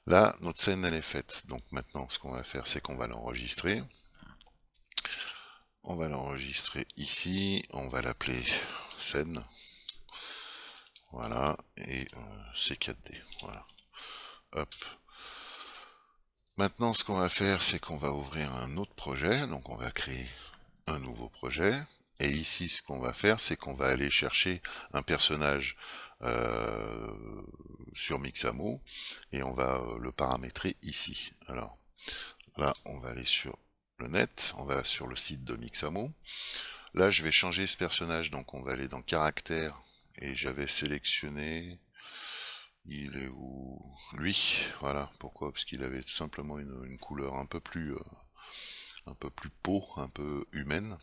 Là notre scène elle est faite. Donc maintenant ce qu'on va faire, c'est qu'on va l'enregistrer. On va l'enregistrer ici, on va l'appeler scène. Voilà, et C4D. Voilà. Hop. Maintenant, ce qu'on va faire, c'est qu'on va ouvrir un autre projet. Donc, on va créer un nouveau projet. Et ici, ce qu'on va faire, c'est qu'on va aller chercher un personnage sur Mixamo et on va le paramétrer ici. Alors, là, on va aller sur le net, on va sur le site de Mixamo. Là, je vais changer ce personnage, donc on va aller dans caractères, et j'avais sélectionné, il est où? Lui, voilà, pourquoi? Parce qu'il avait tout simplement une couleur un peu plus peau, un peu humaine.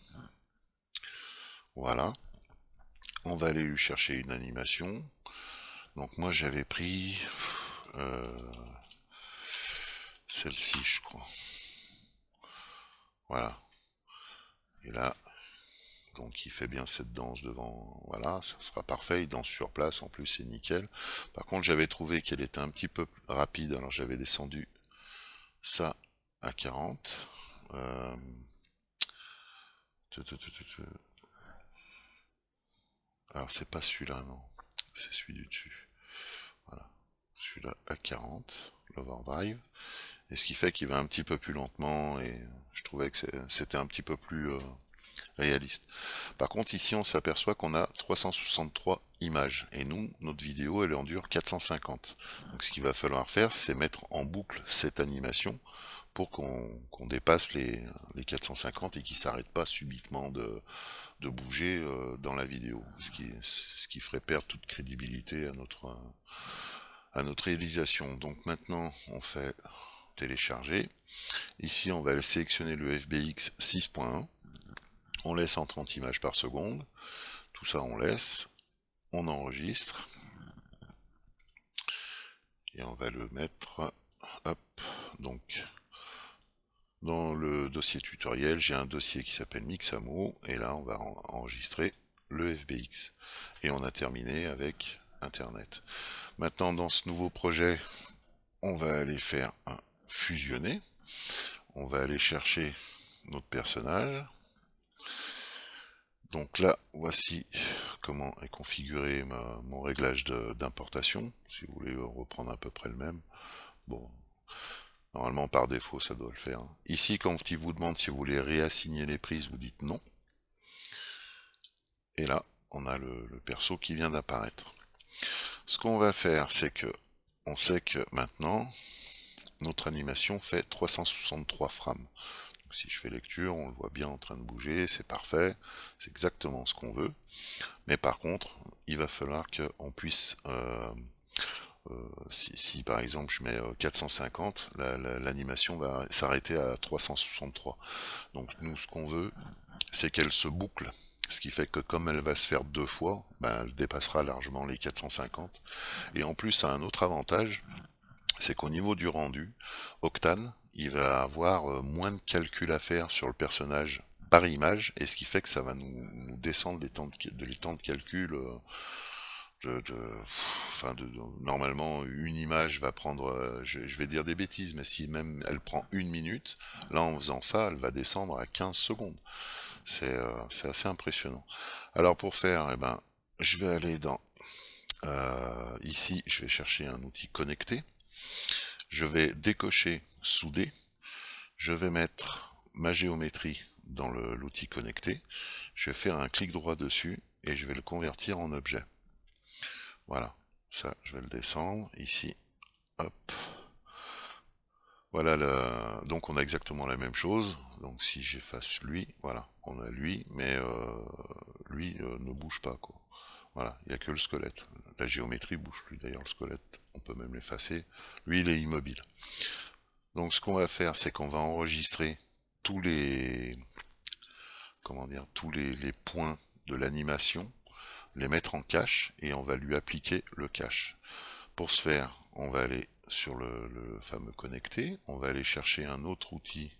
Voilà. On va aller lui chercher une animation. Donc moi j'avais pris celle-ci, je crois. Voilà. Et là, Donc il fait bien cette danse devant, voilà, ça sera parfait, il danse sur place, en plus c'est nickel. Par contre j'avais trouvé qu'elle était un petit peu rapide, alors j'avais descendu ça à 40. Euh, Alors c'est pas celui-là, non, c'est celui du dessus. Voilà, celui-là à 40, l'overdrive. Et ce qui fait qu'il va un petit peu plus lentement, et je trouvais que c'était un petit peu plus réaliste. Par contre ici on s'aperçoit qu'on a 363 images, et nous, notre vidéo elle en dure 450. Donc ce qu'il va falloir faire, c'est mettre en boucle cette animation pour qu'on dépasse les 450 et qu'il s'arrête pas subitement de bouger dans la vidéo, ce qui ferait perdre toute crédibilité à notre réalisation. Donc maintenant on fait télécharger. Ici on va sélectionner le FBX 6.1, on laisse en 30 images par seconde, tout ça on laisse, on enregistre, et on va le mettre, hop, donc dans le dossier tutoriel, j'ai un dossier qui s'appelle Mixamo, et là on va enregistrer le FBX. Et on a terminé avec Internet. Maintenant dans ce nouveau projet, on va aller faire un fusionner. On va aller chercher notre personnage. Donc là, voici comment est configuré mon réglage d'importation, si vous voulez reprendre à peu près le même. Bon, normalement par défaut ça doit le faire. Ici, quand il vous demande si vous voulez réassigner les prises, vous dites non. Et là, on a le perso qui vient d'apparaître. Ce qu'on va faire, c'est que on sait que maintenant, notre animation fait 363 frames. Donc, si je fais lecture, on le voit bien en train de bouger, c'est parfait, c'est exactement ce qu'on veut. Mais par contre, il va falloir qu'on puisse, si par exemple je mets 450, l'animation va s'arrêter à 363. Donc nous, ce qu'on veut, c'est qu'elle se boucle. Ce qui fait que comme elle va se faire deux fois, ben, elle dépassera largement les 450. Et en plus, ça a un autre avantage, c'est qu'au niveau du rendu, Octane, il va avoir moins de calculs à faire sur le personnage par image, et ce qui fait que ça va nous descendre les temps de calcul. Normalement, une image va prendre, je vais dire des bêtises, mais si même elle prend une minute, là en faisant ça, elle va descendre à 15 secondes. C'est assez impressionnant. Alors pour faire, eh ben, je vais aller dans ici, je vais chercher un outil connecté. Je vais décocher souder. Je vais mettre ma géométrie dans l'outil connecté. Je vais faire un clic droit dessus et je vais le convertir en objet. Voilà, ça je vais le descendre ici. Hop. Voilà, donc on a exactement la même chose. Donc si j'efface lui, voilà, on a lui, mais lui ne bouge pas, quoi. Voilà, il n'y a que le squelette. La géométrie bouge plus, d'ailleurs le squelette, on peut même l'effacer. Lui, il est immobile. Donc ce qu'on va faire, c'est qu'on va enregistrer tous les, comment dire, les points de l'animation, les mettre en cache, et on va lui appliquer le cache. Pour ce faire, on va aller sur le fameux connecté, on va aller chercher un autre outil,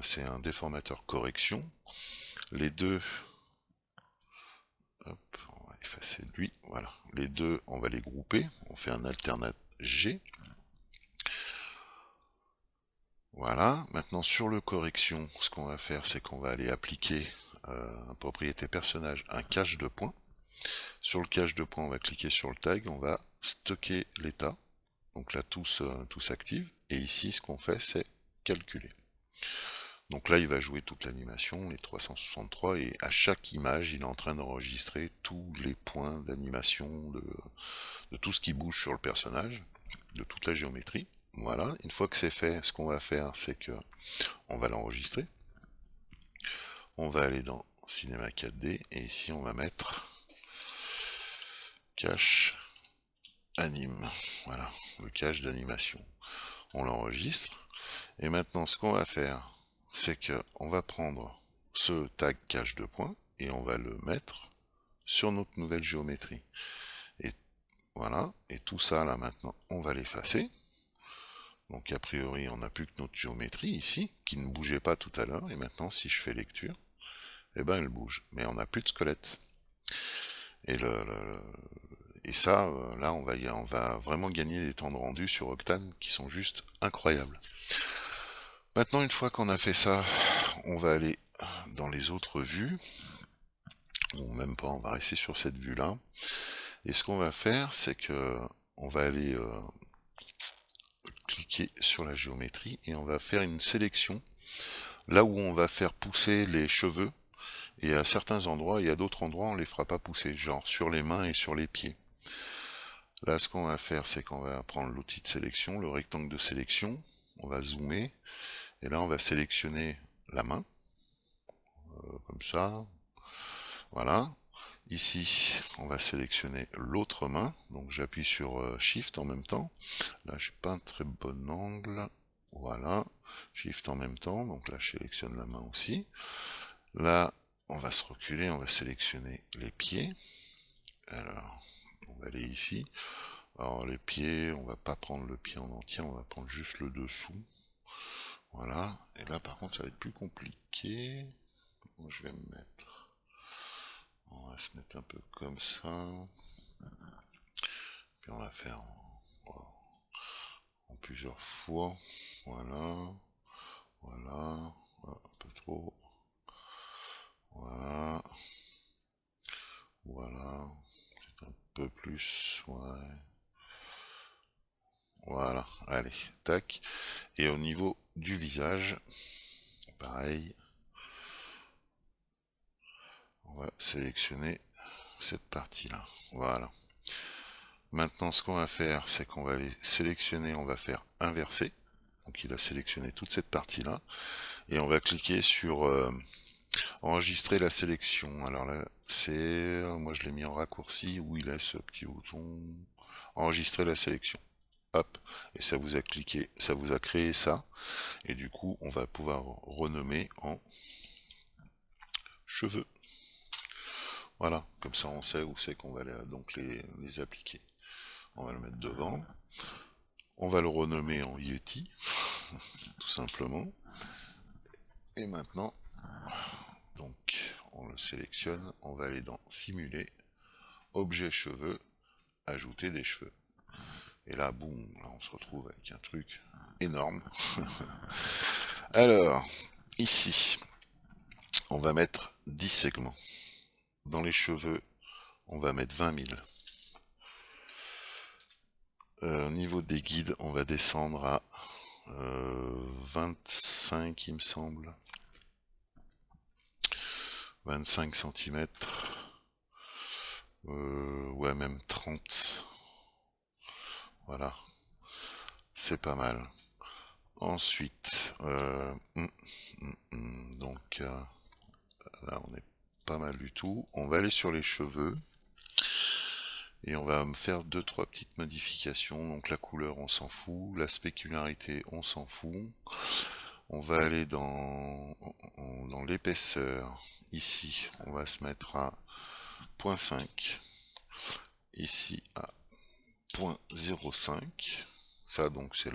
c'est un déformateur correction. Les deux, hop, on va effacer lui, voilà. Les deux, on va les grouper, on fait un alternate G. Voilà, maintenant sur le correction, ce qu'on va faire, c'est qu'on va aller appliquer un propriété personnage, un cache de points. Sur le cache de points, on va cliquer sur le tag, on va stocker l'état. Donc là, tout s'active. Et ici, ce qu'on fait, c'est calculer. Donc là, il va jouer toute l'animation, les 363, et à chaque image, il est en train d'enregistrer tous les points d'animation de tout ce qui bouge sur le personnage, de toute la géométrie. Voilà, une fois que c'est fait, ce qu'on va faire, c'est que on va l'enregistrer. On va aller dans Cinéma 4D, et ici, on va mettre cache anime. Voilà, le cache d'animation. On l'enregistre. Et maintenant, ce qu'on va faire, c'est que on va prendre ce tag cache de points et on va le mettre sur notre nouvelle géométrie. Et voilà, et tout ça là maintenant, on va l'effacer. Donc a priori, on n'a plus que notre géométrie ici, qui ne bougeait pas tout à l'heure. Et maintenant, si je fais lecture, et ben elle bouge, mais on n'a plus de squelette. Et, et ça, là, on va vraiment gagner des temps de rendu sur Octane qui sont juste incroyables. Maintenant, une fois qu'on a fait ça, on va aller dans les autres vues. Ou même pas, on va rester sur cette vue-là. Et ce qu'on va faire, c'est que on va aller cliquer sur la géométrie et on va faire une sélection là où on va faire pousser les cheveux. Et à certains endroits et à d'autres endroits, on les fera pas pousser, genre sur les mains et sur les pieds. Là, ce qu'on va faire, c'est qu'on va prendre l'outil de sélection, le rectangle de sélection, on va zoomer, et là, on va sélectionner la main, comme ça, voilà. Ici, on va sélectionner l'autre main, donc j'appuie sur Shift en même temps. Là, je n'ai pas un très bon angle, voilà. Shift en même temps, donc là, je sélectionne la main aussi. Là, on va se reculer, on va sélectionner les pieds. Alors, on va aller ici. Alors les pieds, on va pas prendre le pied en entier, on va prendre juste le dessous. Voilà. Et là par contre ça va être plus compliqué. Moi, je vais me mettre. On va se mettre un peu comme ça. Puis on va faire en plusieurs fois. Voilà. Voilà. Un peu trop. Voilà. Voilà. C'est un peu plus. Ouais. Voilà, allez, tac. Et au niveau du visage, pareil, on va sélectionner cette partie-là. Voilà. Maintenant, ce qu'on va faire, c'est qu'on va aller sélectionner, on va faire inverser. Donc il a sélectionné toute cette partie-là. Et on va cliquer sur enregistrer la sélection. Alors là, c'est... Moi, je l'ai mis en raccourci où il a ce petit bouton enregistrer la sélection. Hop, et ça vous a cliqué, ça vous a créé ça, et du coup on va pouvoir renommer en cheveux. Voilà, comme ça on sait où c'est qu'on va donc les appliquer. On va le mettre devant, on va le renommer en Yeti, tout simplement. Et maintenant, donc on le sélectionne, on va aller dans simuler, objet cheveux, ajouter des cheveux. Et là, boum, là on se retrouve avec un truc énorme. Alors, ici, on va mettre 10 segments. Dans les cheveux, on va mettre 20 000. Au niveau des guides, on va descendre à 25, il me semble. 25 cm. Ouais, même 30. Voilà. C'est pas mal. Ensuite, donc là, on est pas mal du tout. On va aller sur les cheveux. Et on va me faire 2-3 petites modifications. Donc la couleur, on s'en fout. La spécularité, on s'en fout. On va aller dans l'épaisseur. Ici, on va se mettre à 0.5. Ici à 0.05. Ça, donc, c'est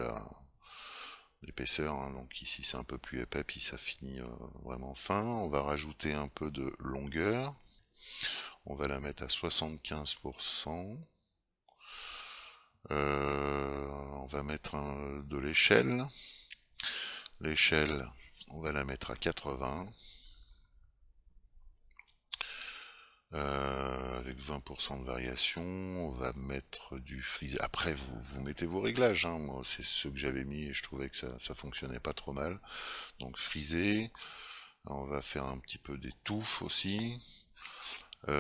l'épaisseur. Hein. Donc ici, c'est un peu plus épais, puis ça finit vraiment fin. On va rajouter un peu de longueur. On va la mettre à 75%. On va mettre de l'échelle. L'échelle, on va la mettre à 80. Avec 20% de variation. On va mettre du frisé. Après, vous mettez vos réglages. Hein. Moi, c'est ceux que j'avais mis et je trouvais que ça fonctionnait pas trop mal. Donc frisé. On va faire un petit peu des touffes aussi. Tout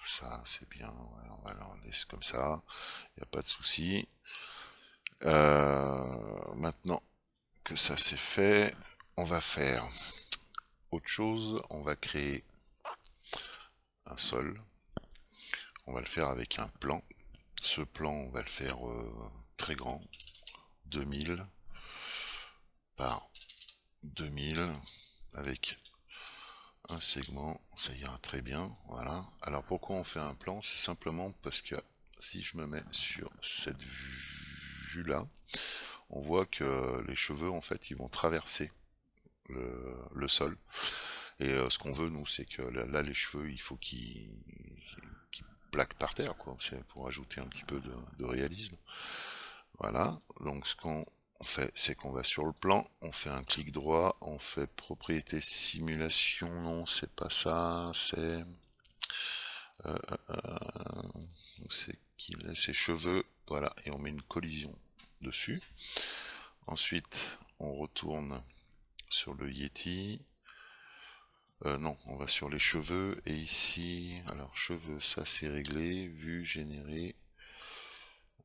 ça, c'est bien. Ouais, on va la laisser comme ça. Il n'y a pas de souci. Maintenant que ça c'est fait, on va faire autre chose. On va créer un sol. On va le faire avec un plan. Ce plan, on va le faire très grand. 2000 par 2000 avec un segment, ça ira très bien, voilà. Alors pourquoi on fait un plan? C'est simplement parce que si je me mets sur cette vue là, on voit que les cheveux en fait ils vont traverser le sol. Et ce qu'on veut, nous, c'est que là, les cheveux, il faut qu'ils plaquent par terre, quoi. C'est pour ajouter un petit peu de réalisme. Voilà, donc ce qu'on fait, c'est qu'on va sur le plan, on fait un clic droit, on fait propriété simulation, non, c'est pas ça, c'est... Euh, c'est ses cheveux, voilà, et on met une collision dessus. Ensuite, on retourne sur le Yeti. Non, on va sur les cheveux, et ici, alors cheveux, ça c'est réglé, vue, générée,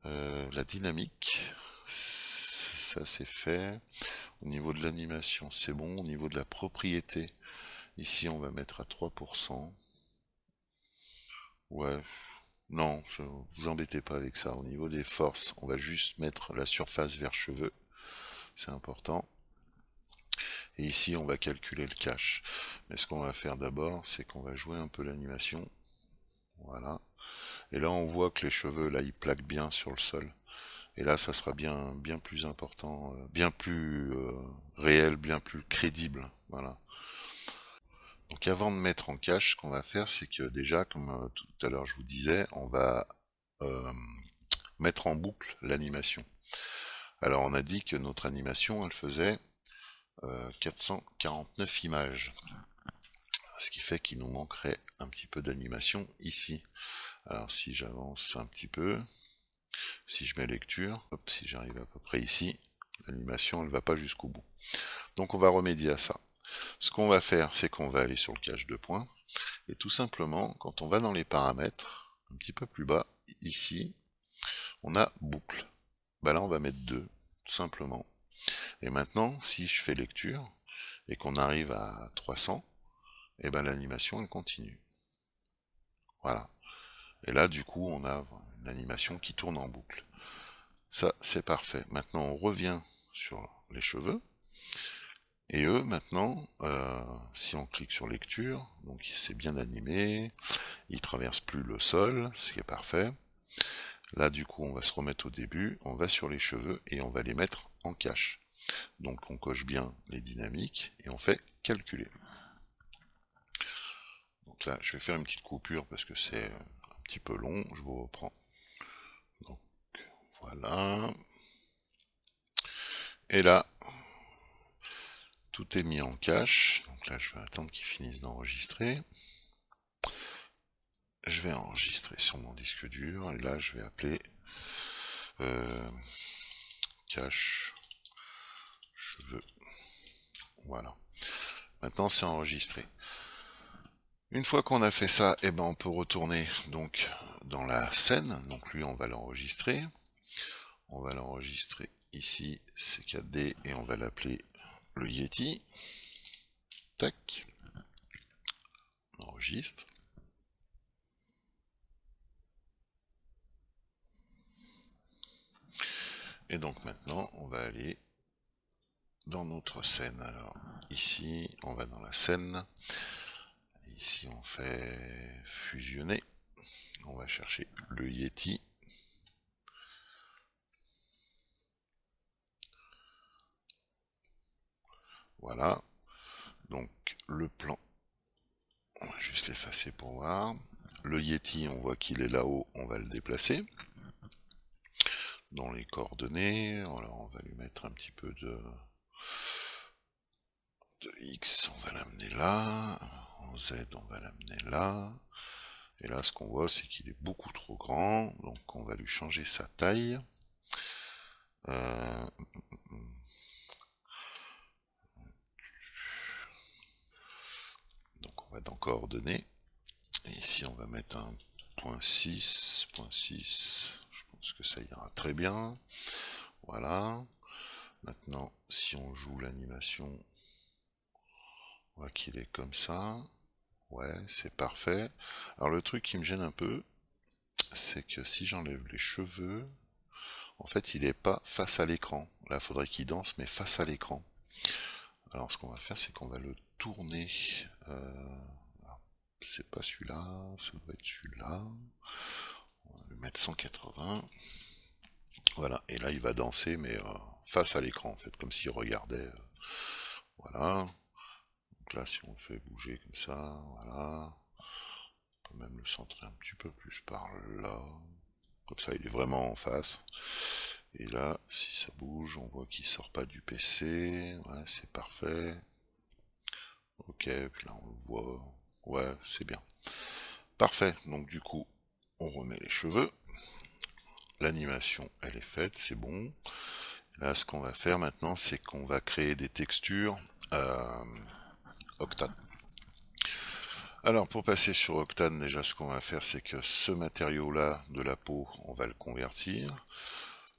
la dynamique, ça c'est fait. Au niveau de l'animation, c'est bon. Au niveau de la propriété, ici on va mettre à 3%. Ouais, non, vous embêtez pas avec ça. Au niveau des forces, on va juste mettre la surface vers cheveux, c'est important. Et ici, on va calculer le cache. Mais ce qu'on va faire d'abord, c'est qu'on va jouer un peu l'animation. Voilà. Et là, on voit que les cheveux, là, ils plaquent bien sur le sol. Et là, ça sera bien plus important, bien plus réel, bien plus crédible. Voilà. Donc avant de mettre en cache, ce qu'on va faire, c'est que déjà, comme tout à l'heure je vous disais, on va euh, mettre en boucle l'animation. Alors on a dit que notre animation, elle faisait 449 images. Ce qui fait qu'il nous manquerait un petit peu d'animation ici. Alors si j'avance un petit peu, si je mets lecture, hop, si j'arrive à peu près ici, l'animation elle va pas jusqu'au bout. Donc on va remédier à ça. Ce qu'on va faire, c'est qu'on va aller sur le cache de points, et tout simplement, quand on va dans les paramètres, un petit peu plus bas, ici, on a boucle. Bah là on va mettre 2, tout simplement. Et maintenant, si je fais lecture, et qu'on arrive à 300, et ben l'animation elle continue. Voilà. Et là du coup on a une animation qui tourne en boucle. Ça c'est parfait. Maintenant on revient sur les cheveux. Et eux maintenant, si on clique sur lecture, donc c'est bien animé, il traverse plus le sol, ce qui est parfait. Là du coup on va se remettre au début, on va sur les cheveux et on va les mettre en cache. Donc on coche bien les dynamiques et on fait calculer. Donc là je vais faire une petite coupure parce que c'est un petit peu long, je vous reprends. Donc voilà. Et là, tout est mis en cache. Donc là je vais attendre qu'il finisse d'enregistrer. Je vais enregistrer sur mon disque dur et là je vais appeler cache cheveux. Voilà. Maintenant c'est enregistré. Une fois qu'on a fait ça, eh ben on peut retourner donc dans la scène. Donc lui on va l'enregistrer. On va l'enregistrer ici, CKD, et on va l'appeler le Yeti. Tac. On enregistre. Et donc maintenant on va aller dans notre scène. Alors ici on va dans la scène. Ici on fait fusionner. On va chercher le Yeti. Voilà. Donc le plan, on va juste l'effacer pour voir. Le Yeti, on voit qu'il est là-haut, on va le déplacer. Dans les coordonnées, alors on va lui mettre un petit peu de X, on va l'amener là. En Z, on va l'amener là. Et là, ce qu'on voit, c'est qu'il est beaucoup trop grand. Donc on va lui changer sa taille. Donc on va dans coordonnées. Et ici, on va mettre un point 6. Je pense que ça ira très bien. Voilà. Maintenant, si on joue l'animation, on voit qu'il est comme ça. Ouais, c'est parfait. Alors le truc qui me gêne un peu, c'est que si j'enlève les cheveux, en fait, il n'est pas face à l'écran. Là, il faudrait qu'il danse, mais face à l'écran. Alors, ce qu'on va faire, c'est qu'on va le tourner. C'est pas celui-là, ça doit être celui-là. On va le mettre 180. Voilà, et là, il va danser, mais face à l'écran, en fait, comme s'il regardait. Voilà. Donc là, si on le fait bouger comme ça, voilà. On peut même le centrer un petit peu plus par là. Comme ça, il est vraiment en face. Et là, si ça bouge, on voit qu'il sort pas du PC. Ouais, c'est parfait. Ok, puis là, on le voit. Ouais, c'est bien. Parfait. Donc du coup, on remet les cheveux. L'animation, elle est faite, c'est bon. Là, ce qu'on va faire maintenant, c'est qu'on va créer des textures Octane. Alors, pour passer sur Octane, déjà, ce qu'on va faire, c'est que ce matériau-là de la peau, on va le convertir.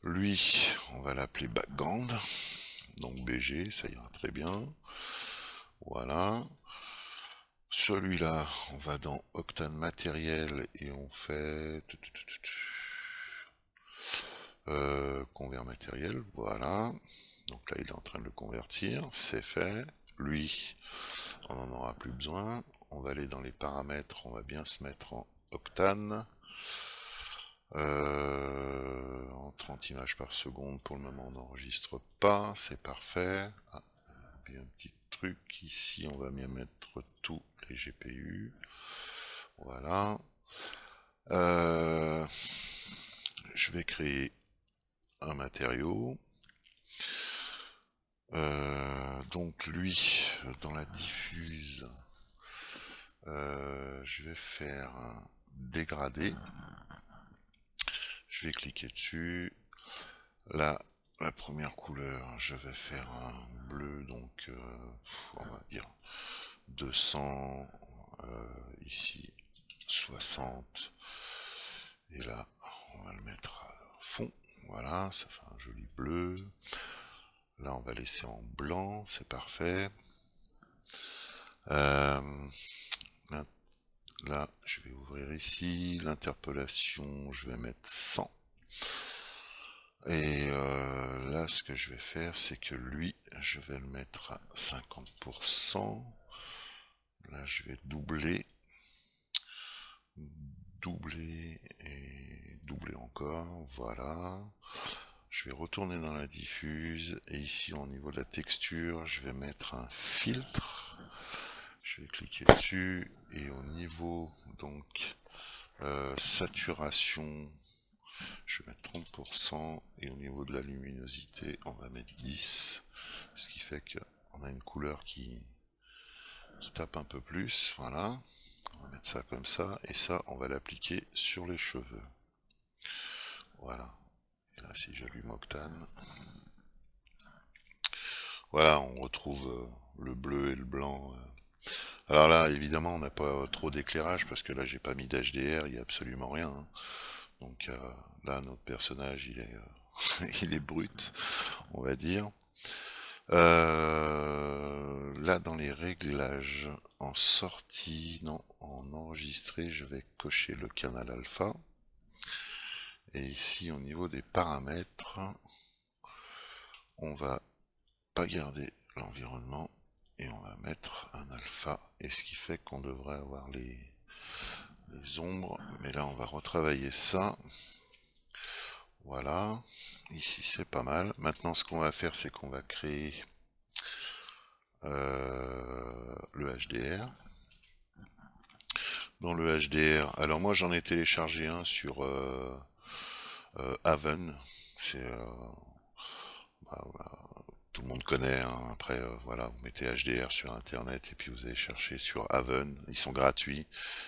Lui, on va l'appeler background. Donc BG, ça ira très bien. Voilà. Celui-là, on va dans Octane matériel et on fait convert matériel, voilà. Donc là, il est en train de le convertir, c'est fait. Lui, on n'en aura plus besoin. On va aller dans les paramètres, on va bien se mettre en Octane. En 30 images par seconde, pour le moment on n'enregistre pas, c'est parfait. Ah, puis un petit truc ici, on va bien mettre tous les GPU. Voilà. Je vais créer un matériau. Donc lui, dans la diffuse, je vais faire un dégradé. Je vais cliquer dessus. Là, la première couleur, je vais faire un bleu, donc on va dire 200, ici 60, et là, on va le mettre à fond. Voilà, ça fait un joli bleu. Là, on va laisser en blanc, c'est parfait. Là, je vais ouvrir ici. L'interpolation, je vais mettre 100. Et là, ce que je vais faire, c'est que lui, je vais le mettre à 50%. Là, je vais doubler. Doubler et doubler encore. Voilà. Je vais retourner dans la diffuse et ici au niveau de la texture, je vais mettre un filtre. Je vais cliquer dessus et au niveau donc saturation, je vais mettre 30% et au niveau de la luminosité, on va mettre 10, ce qui fait qu'on a une couleur qui tape un peu plus. Voilà, on va mettre ça comme ça et ça, on va l'appliquer sur les cheveux. Voilà. Et là, si j'allume Octane, voilà, on retrouve le bleu et le blanc. Alors là, évidemment, on n'a pas trop d'éclairage parce que là, j'ai pas mis d'HDR, il n'y a absolument rien. Hein. Donc là, notre personnage, il est, il est brut, on va dire. Là, dans les réglages, en sortie, non, en enregistré, je vais cocher le canal alpha. Et ici, au niveau des paramètres, on va pas garder l'environnement et on va mettre un alpha, et ce qui fait qu'on devrait avoir les ombres, mais là on va retravailler ça. Voilà, ici c'est pas mal. Maintenant ce qu'on va faire, c'est qu'on va créer le HDR. Dans le HDR, alors moi j'en ai téléchargé un sur Haven, c'est bah, voilà, tout le monde connaît, hein. Après voilà, vous mettez HDR sur internet et puis vous allez chercher sur Haven, ils sont gratuits,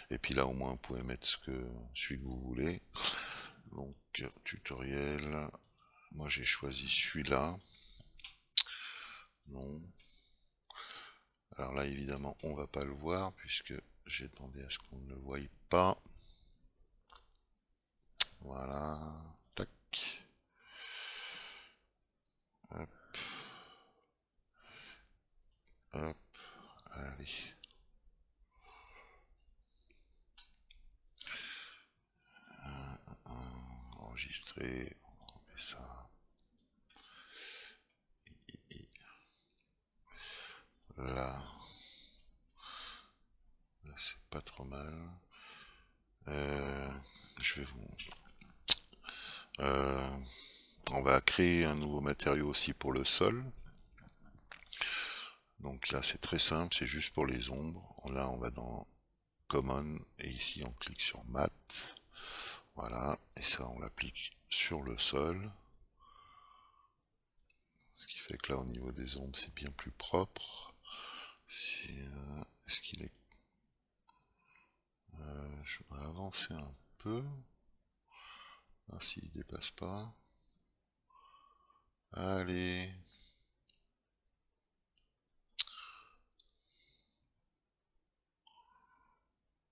et puis là au moins vous pouvez mettre celui que vous voulez. Donc tutoriel, moi j'ai choisi celui-là. Non. Alors là évidemment on va pas le voir puisque j'ai demandé à ce qu'on ne le voie pas. Voilà. Tac. Hop. Hop. Allez. Enregistrer. On met ça. Là. Là c'est pas trop mal. Je vais vous... on va créer un nouveau matériau aussi pour le sol. Donc là c'est très simple, c'est juste pour les ombres. Là on va dans Common et ici on clique sur Matte. Voilà, et ça on l'applique sur le sol. Ce qui fait que là au niveau des ombres c'est bien plus propre. Est-ce qu'il est... je voudrais avancer un peu. Ah, s'il dépasse pas. Allez.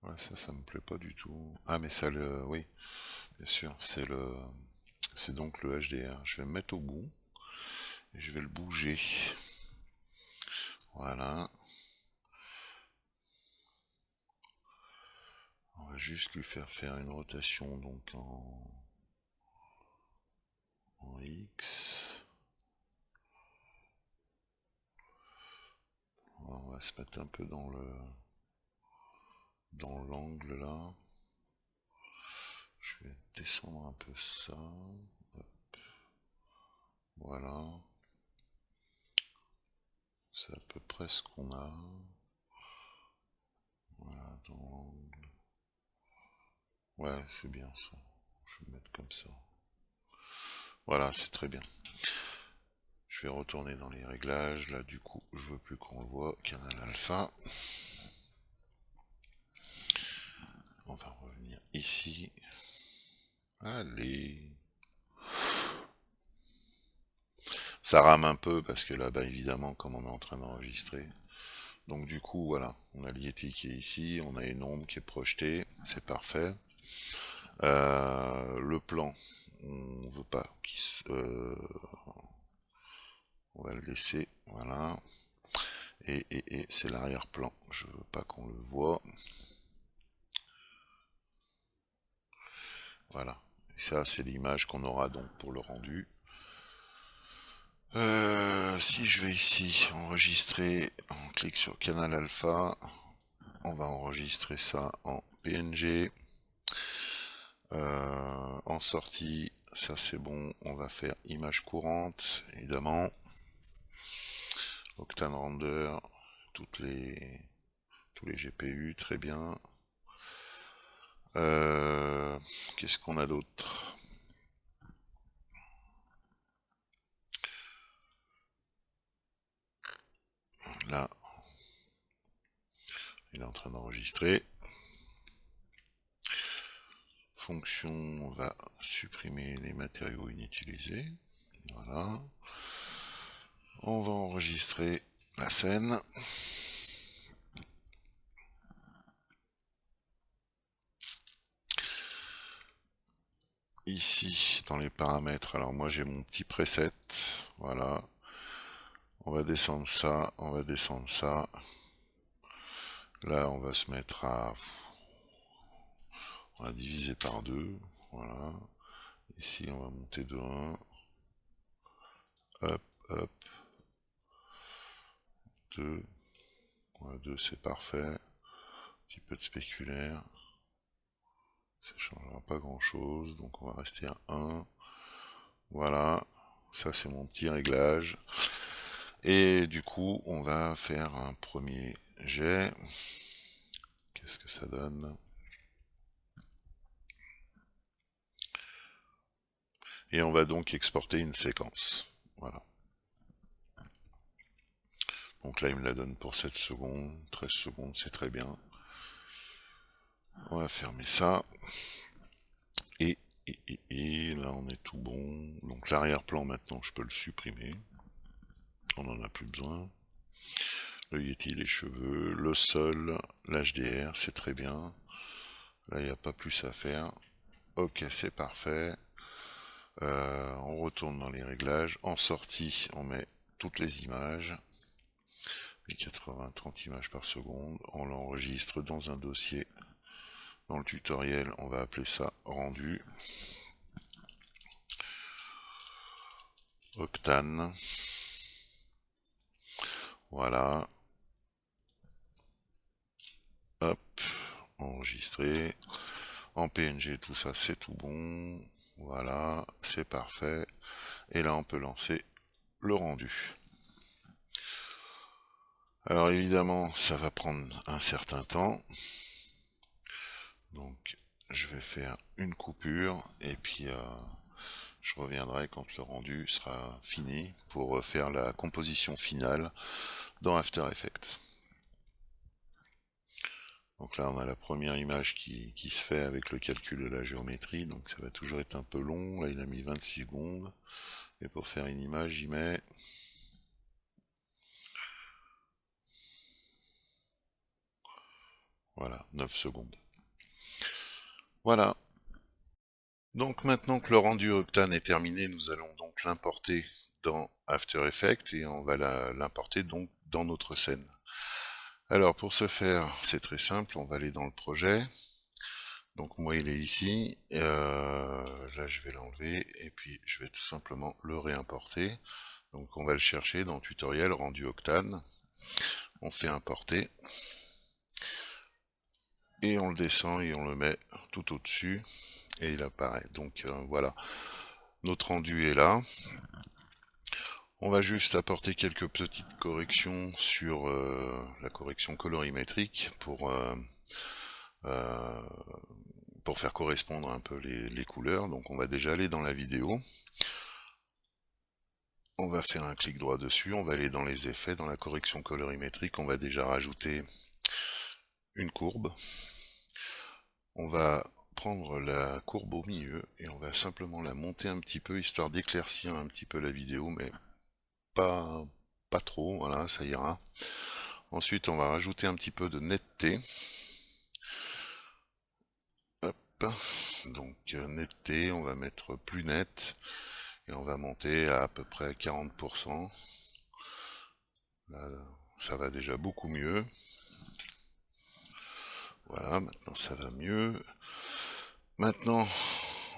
Ouais, ça me plaît pas du tout. Ah, mais ça le... Oui, bien sûr, c'est donc le HDR. Je vais me mettre au bout. Et je vais le bouger. Voilà. On va juste lui faire une rotation donc en X. On va se mettre un peu dans l'angle là. Je vais descendre un peu ça. Hop. Voilà. C'est à peu près ce qu'on a. Voilà, dans l'angle. Ouais, c'est bien ça. Je vais le mettre comme ça. Voilà, c'est très bien. Je vais retourner dans les réglages. Là, du coup, je veux plus qu'on le voit. Canal alpha. On va revenir ici. Allez. Ça rame un peu parce que là-bas, évidemment, comme on est en train d'enregistrer. Donc du coup, voilà, on a l'Yeti qui est ici, on a une ombre qui est projetée, c'est parfait. Le plan, on veut pas on va le laisser, voilà. Et c'est l'arrière-plan, je veux pas qu'on le voit. Voilà, et ça c'est l'image qu'on aura donc pour le rendu. Si je vais ici enregistrer, on clique sur Canal Alpha, on va enregistrer ça en PNG. En sortie, ça c'est bon, on va faire image courante, évidemment. Octane Render, tous les GPU, très bien. Qu'est-ce qu'on a d'autre? Là, il est en train d'enregistrer. Fonction, on va supprimer les matériaux inutilisés. Voilà. On va enregistrer la scène. Ici, dans les paramètres, alors moi j'ai mon petit preset. Voilà. On va descendre ça, on va descendre ça. Là, on va se mettre à... On va diviser par 2. Voilà. Ici, on va monter de 1. Hop, hop. 2. Ouais, 2, c'est parfait. Un petit peu de spéculaire. Ça ne changera pas grand chose. Donc, on va rester à 1. Voilà. Ça, c'est mon petit réglage. Et du coup, on va faire un premier jet. Qu'est-ce que ça donne? Et on va donc exporter une séquence. Voilà. Donc là, il me la donne pour 7 secondes. 13 secondes, c'est très bien. On va fermer ça. Et là, on est tout bon. Donc l'arrière-plan, maintenant, je peux le supprimer. On n'en a plus besoin. Le Yeti, les cheveux, le sol, l'HDR, c'est très bien. Là, il n'y a pas plus à faire. Ok, c'est parfait. On retourne dans les réglages. En sortie, on met toutes les images. 30 images par seconde. On l'enregistre dans un dossier. Dans le tutoriel, on va appeler ça rendu. Octane. Voilà. Hop. Enregistré. En PNG, tout ça, c'est tout bon. Voilà, c'est parfait. Et là, on peut lancer le rendu. Alors évidemment, ça va prendre un certain temps. Donc je vais faire une coupure et puis je reviendrai quand le rendu sera fini pour faire la composition finale dans After Effects. Donc là on a la première image qui se fait avec le calcul de la géométrie, donc ça va toujours être un peu long. Là il a mis 26 secondes, et pour faire une image j'y mets voilà 9 secondes. Voilà. Donc maintenant que le rendu Octane est terminé, nous allons donc l'importer dans After Effects et on va l'importer donc dans notre scène. Alors pour ce faire, c'est très simple, on va aller dans le projet. Donc moi il est ici, là je vais l'enlever et puis je vais tout simplement le réimporter. Donc on va le chercher dans Tutoriel, rendu Octane, on fait importer et on le descend et on le met tout au-dessus et il apparaît. Donc voilà, notre rendu est là. On va juste apporter quelques petites corrections sur la correction colorimétrique euh, pour faire correspondre un peu les couleurs. Donc on va déjà aller dans la vidéo. On va faire un clic droit dessus, on va aller dans les effets, dans la correction colorimétrique, on va déjà rajouter une courbe. On va prendre la courbe au milieu et on va simplement la monter un petit peu, histoire d'éclaircir un petit peu la vidéo, mais pas, pas trop, voilà, ça ira. Ensuite, on va rajouter un petit peu de netteté. Hop. Donc, netteté, on va mettre plus net. Et on va monter à peu près 40%. Là, ça va déjà beaucoup mieux. Voilà, maintenant ça va mieux. Maintenant,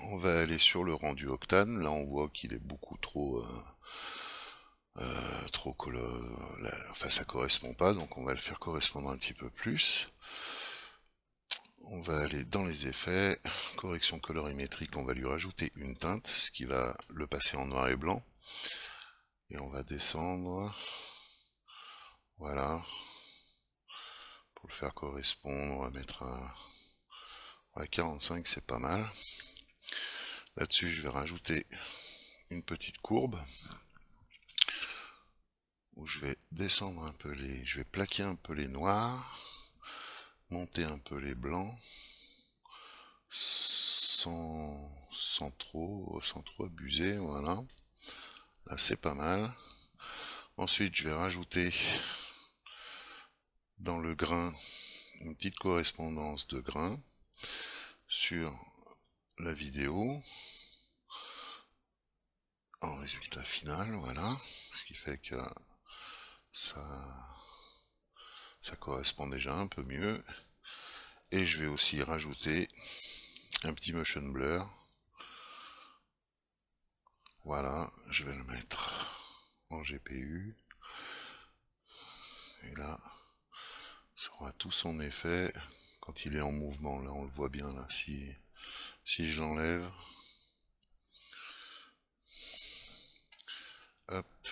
on va aller sur le rendu Octane. Là, on voit qu'il est beaucoup trop... enfin, ça correspond pas, donc on va le faire correspondre un petit peu plus. On va aller dans les effets, correction colorimétrique, on va lui rajouter une teinte, ce qui va le passer en noir et blanc. Et on va descendre, voilà, pour le faire correspondre, on va mettre un... Ouais, 45, c'est pas mal. Là-dessus, je vais rajouter une petite courbe, où je vais descendre un peu les... Je vais plaquer un peu les noirs, monter un peu les blancs, sans trop abuser, voilà. Là, c'est pas mal. Ensuite, je vais rajouter dans le grain une petite correspondance de grain sur la vidéo en résultat final, voilà. Ce qui fait que ça correspond déjà un peu mieux. Et je vais aussi rajouter un petit motion blur. Voilà, je vais le mettre en GPU. Et là, ça aura tout son effet quand il est en mouvement. Là, on le voit bien, là, si je l'enlève. Hop,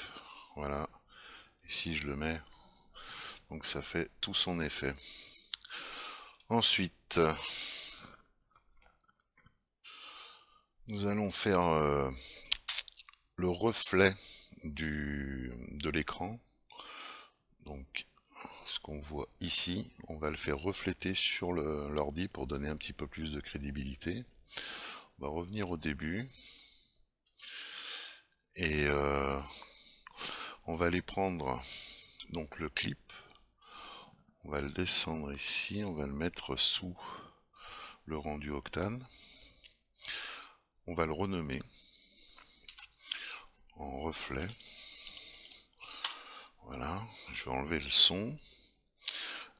voilà. Et si je le mets, donc ça fait tout son effet. Ensuite, nous allons faire le reflet de l'écran. Donc, ce qu'on voit ici, on va le faire refléter sur l'ordi pour donner un petit peu plus de crédibilité. On va revenir au début et on va aller prendre donc le clip, on va le descendre ici, on va le mettre sous le rendu Octane, on va le renommer en reflet. Voilà, je vais enlever le son.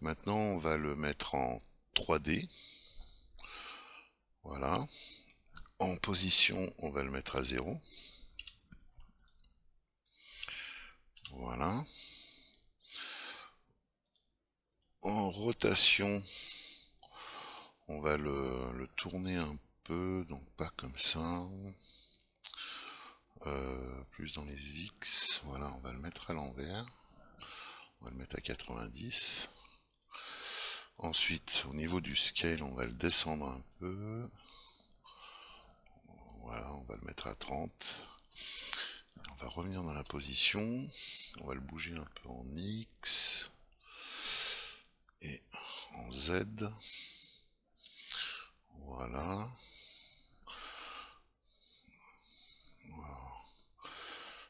Maintenant, on va le mettre en 3D. Voilà. En position, on va le mettre à 0. Voilà. En rotation, on va le tourner un peu, donc pas comme ça. Plus dans les X. Voilà, on va le mettre à l'envers. On va le mettre à 90. Ensuite, au niveau du scale, on va le descendre un peu. Voilà, on va le mettre à 30. On va revenir dans la position. On va le bouger un peu en X et en Z. Voilà.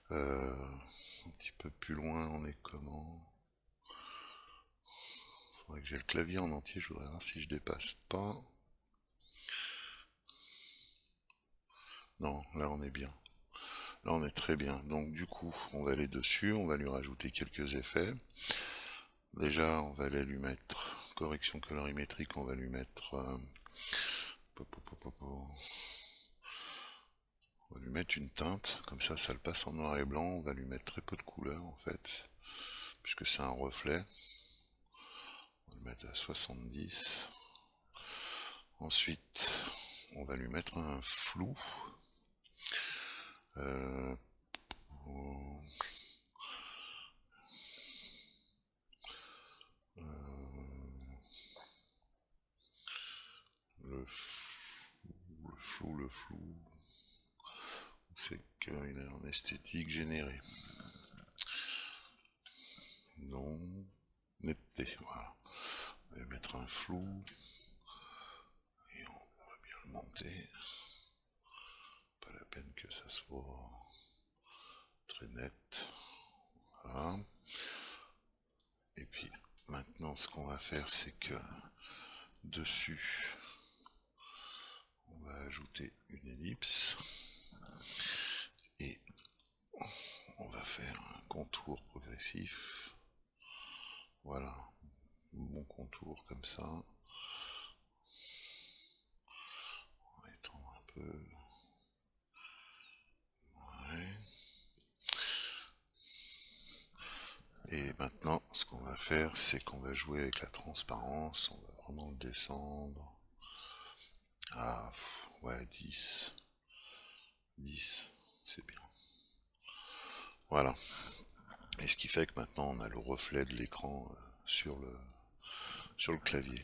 Un petit peu plus loin, on est comment? Faudrait que j'ai le clavier en entier, je voudrais voir si je dépasse pas. Non, là on est bien. Là on est très bien. Donc du coup, on va aller dessus, on va lui rajouter quelques effets. Déjà, on va aller lui mettre correction colorimétrique, on va lui mettre on va lui mettre une teinte, comme ça le passe en noir et blanc. On va lui mettre très peu de couleurs en fait, puisque c'est un reflet. On va le mettre à 70. Ensuite, on va lui mettre un flou. Le flou, c'est qu'il est en esthétique générée. Non, netteté, voilà. On va mettre un flou et on va bien le monter. Pas la peine que ça soit très net. Voilà. Et puis maintenant, ce qu'on va faire, c'est que dessus, on va ajouter une ellipse et on va faire un contour progressif. Voilà, bon contour comme ça. On va étendre un peu. Ouais. Et maintenant, ce qu'on va faire, c'est qu'on va jouer avec la transparence. On va vraiment le descendre. Ah, ouais, 10. 10, c'est bien. Voilà. Et ce qui fait que maintenant, on a le reflet de l'écran sur le clavier.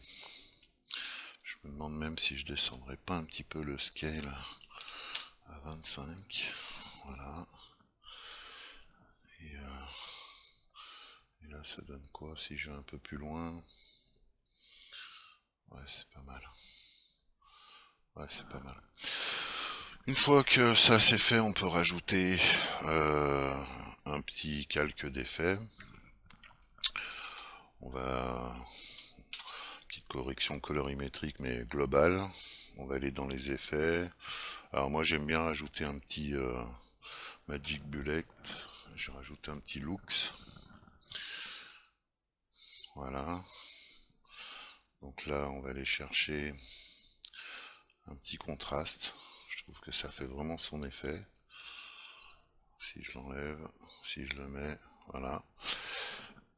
Je me demande même si je descendrais pas un petit peu le scale à 25. Voilà. Et là, ça donne quoi si je vais un peu plus loin? Ouais, c'est pas mal. Ouais, c'est pas mal. Une fois que ça c'est fait, on peut rajouter un petit calque d'effet. On va... Petite correction colorimétrique mais globale. On va aller dans les effets. Alors moi j'aime bien rajouter un petit Magic Bullet. Je rajoute un petit Lux. Voilà. Donc là on va aller chercher un petit contraste. Je trouve que ça fait vraiment son effet. Si je l'enlève, si je le mets, voilà.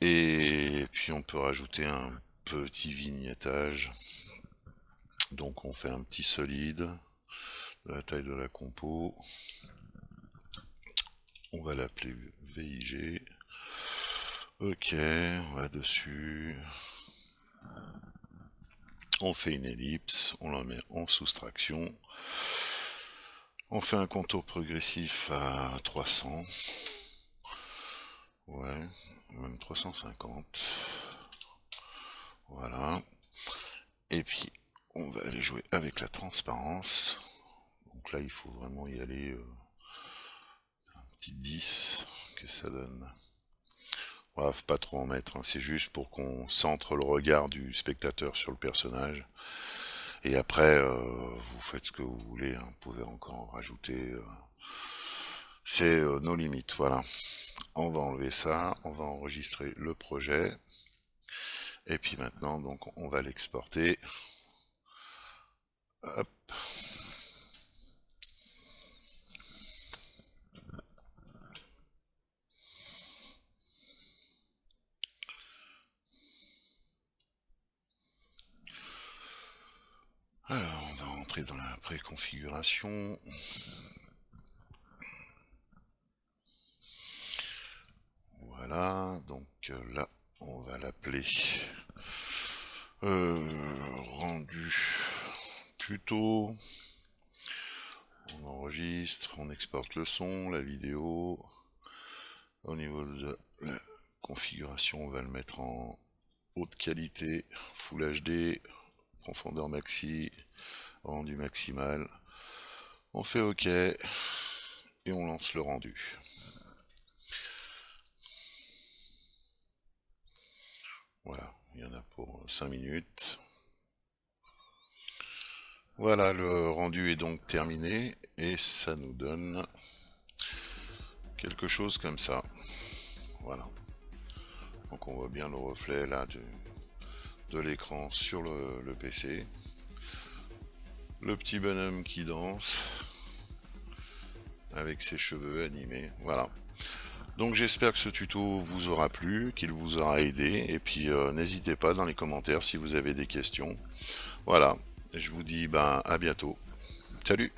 Et puis on peut rajouter un petit vignettage. Donc on fait un petit solide de la taille de la compo. On va l'appeler VIG. Ok, on va dessus. On fait une ellipse, on la met en soustraction. On fait un contour progressif à 300. Ouais, même 350. Voilà. Et puis, on va aller jouer avec la transparence. Donc là, il faut vraiment y aller un petit 10, que ça donne. Voilà, faut pas trop en mettre, hein. C'est juste pour qu'on centre le regard du spectateur sur le personnage. Et après, vous faites ce que vous voulez, hein. Vous pouvez encore en rajouter. C'est nos limites, voilà. On va enlever ça, on va enregistrer le projet. Et puis maintenant, donc, on va l'exporter. Hop. Alors, on va rentrer dans la préconfiguration. Voilà, donc là, On va l'appeler rendu tuto. On enregistre, on exporte le son, la vidéo. Au niveau de la configuration, on va le mettre en haute qualité, Full HD, profondeur maxi, rendu maximal. On fait OK et on lance le rendu. Voilà, il y en a pour 5 minutes. Voilà, le rendu est donc terminé et ça nous donne quelque chose comme ça. Voilà. Donc on voit bien le reflet là de l'écran sur le PC. Le petit bonhomme qui danse avec ses cheveux animés. Voilà. Donc j'espère que ce tuto vous aura plu, qu'il vous aura aidé. Et puis n'hésitez pas dans les commentaires si vous avez des questions. Voilà. Je vous dis à bientôt. Salut!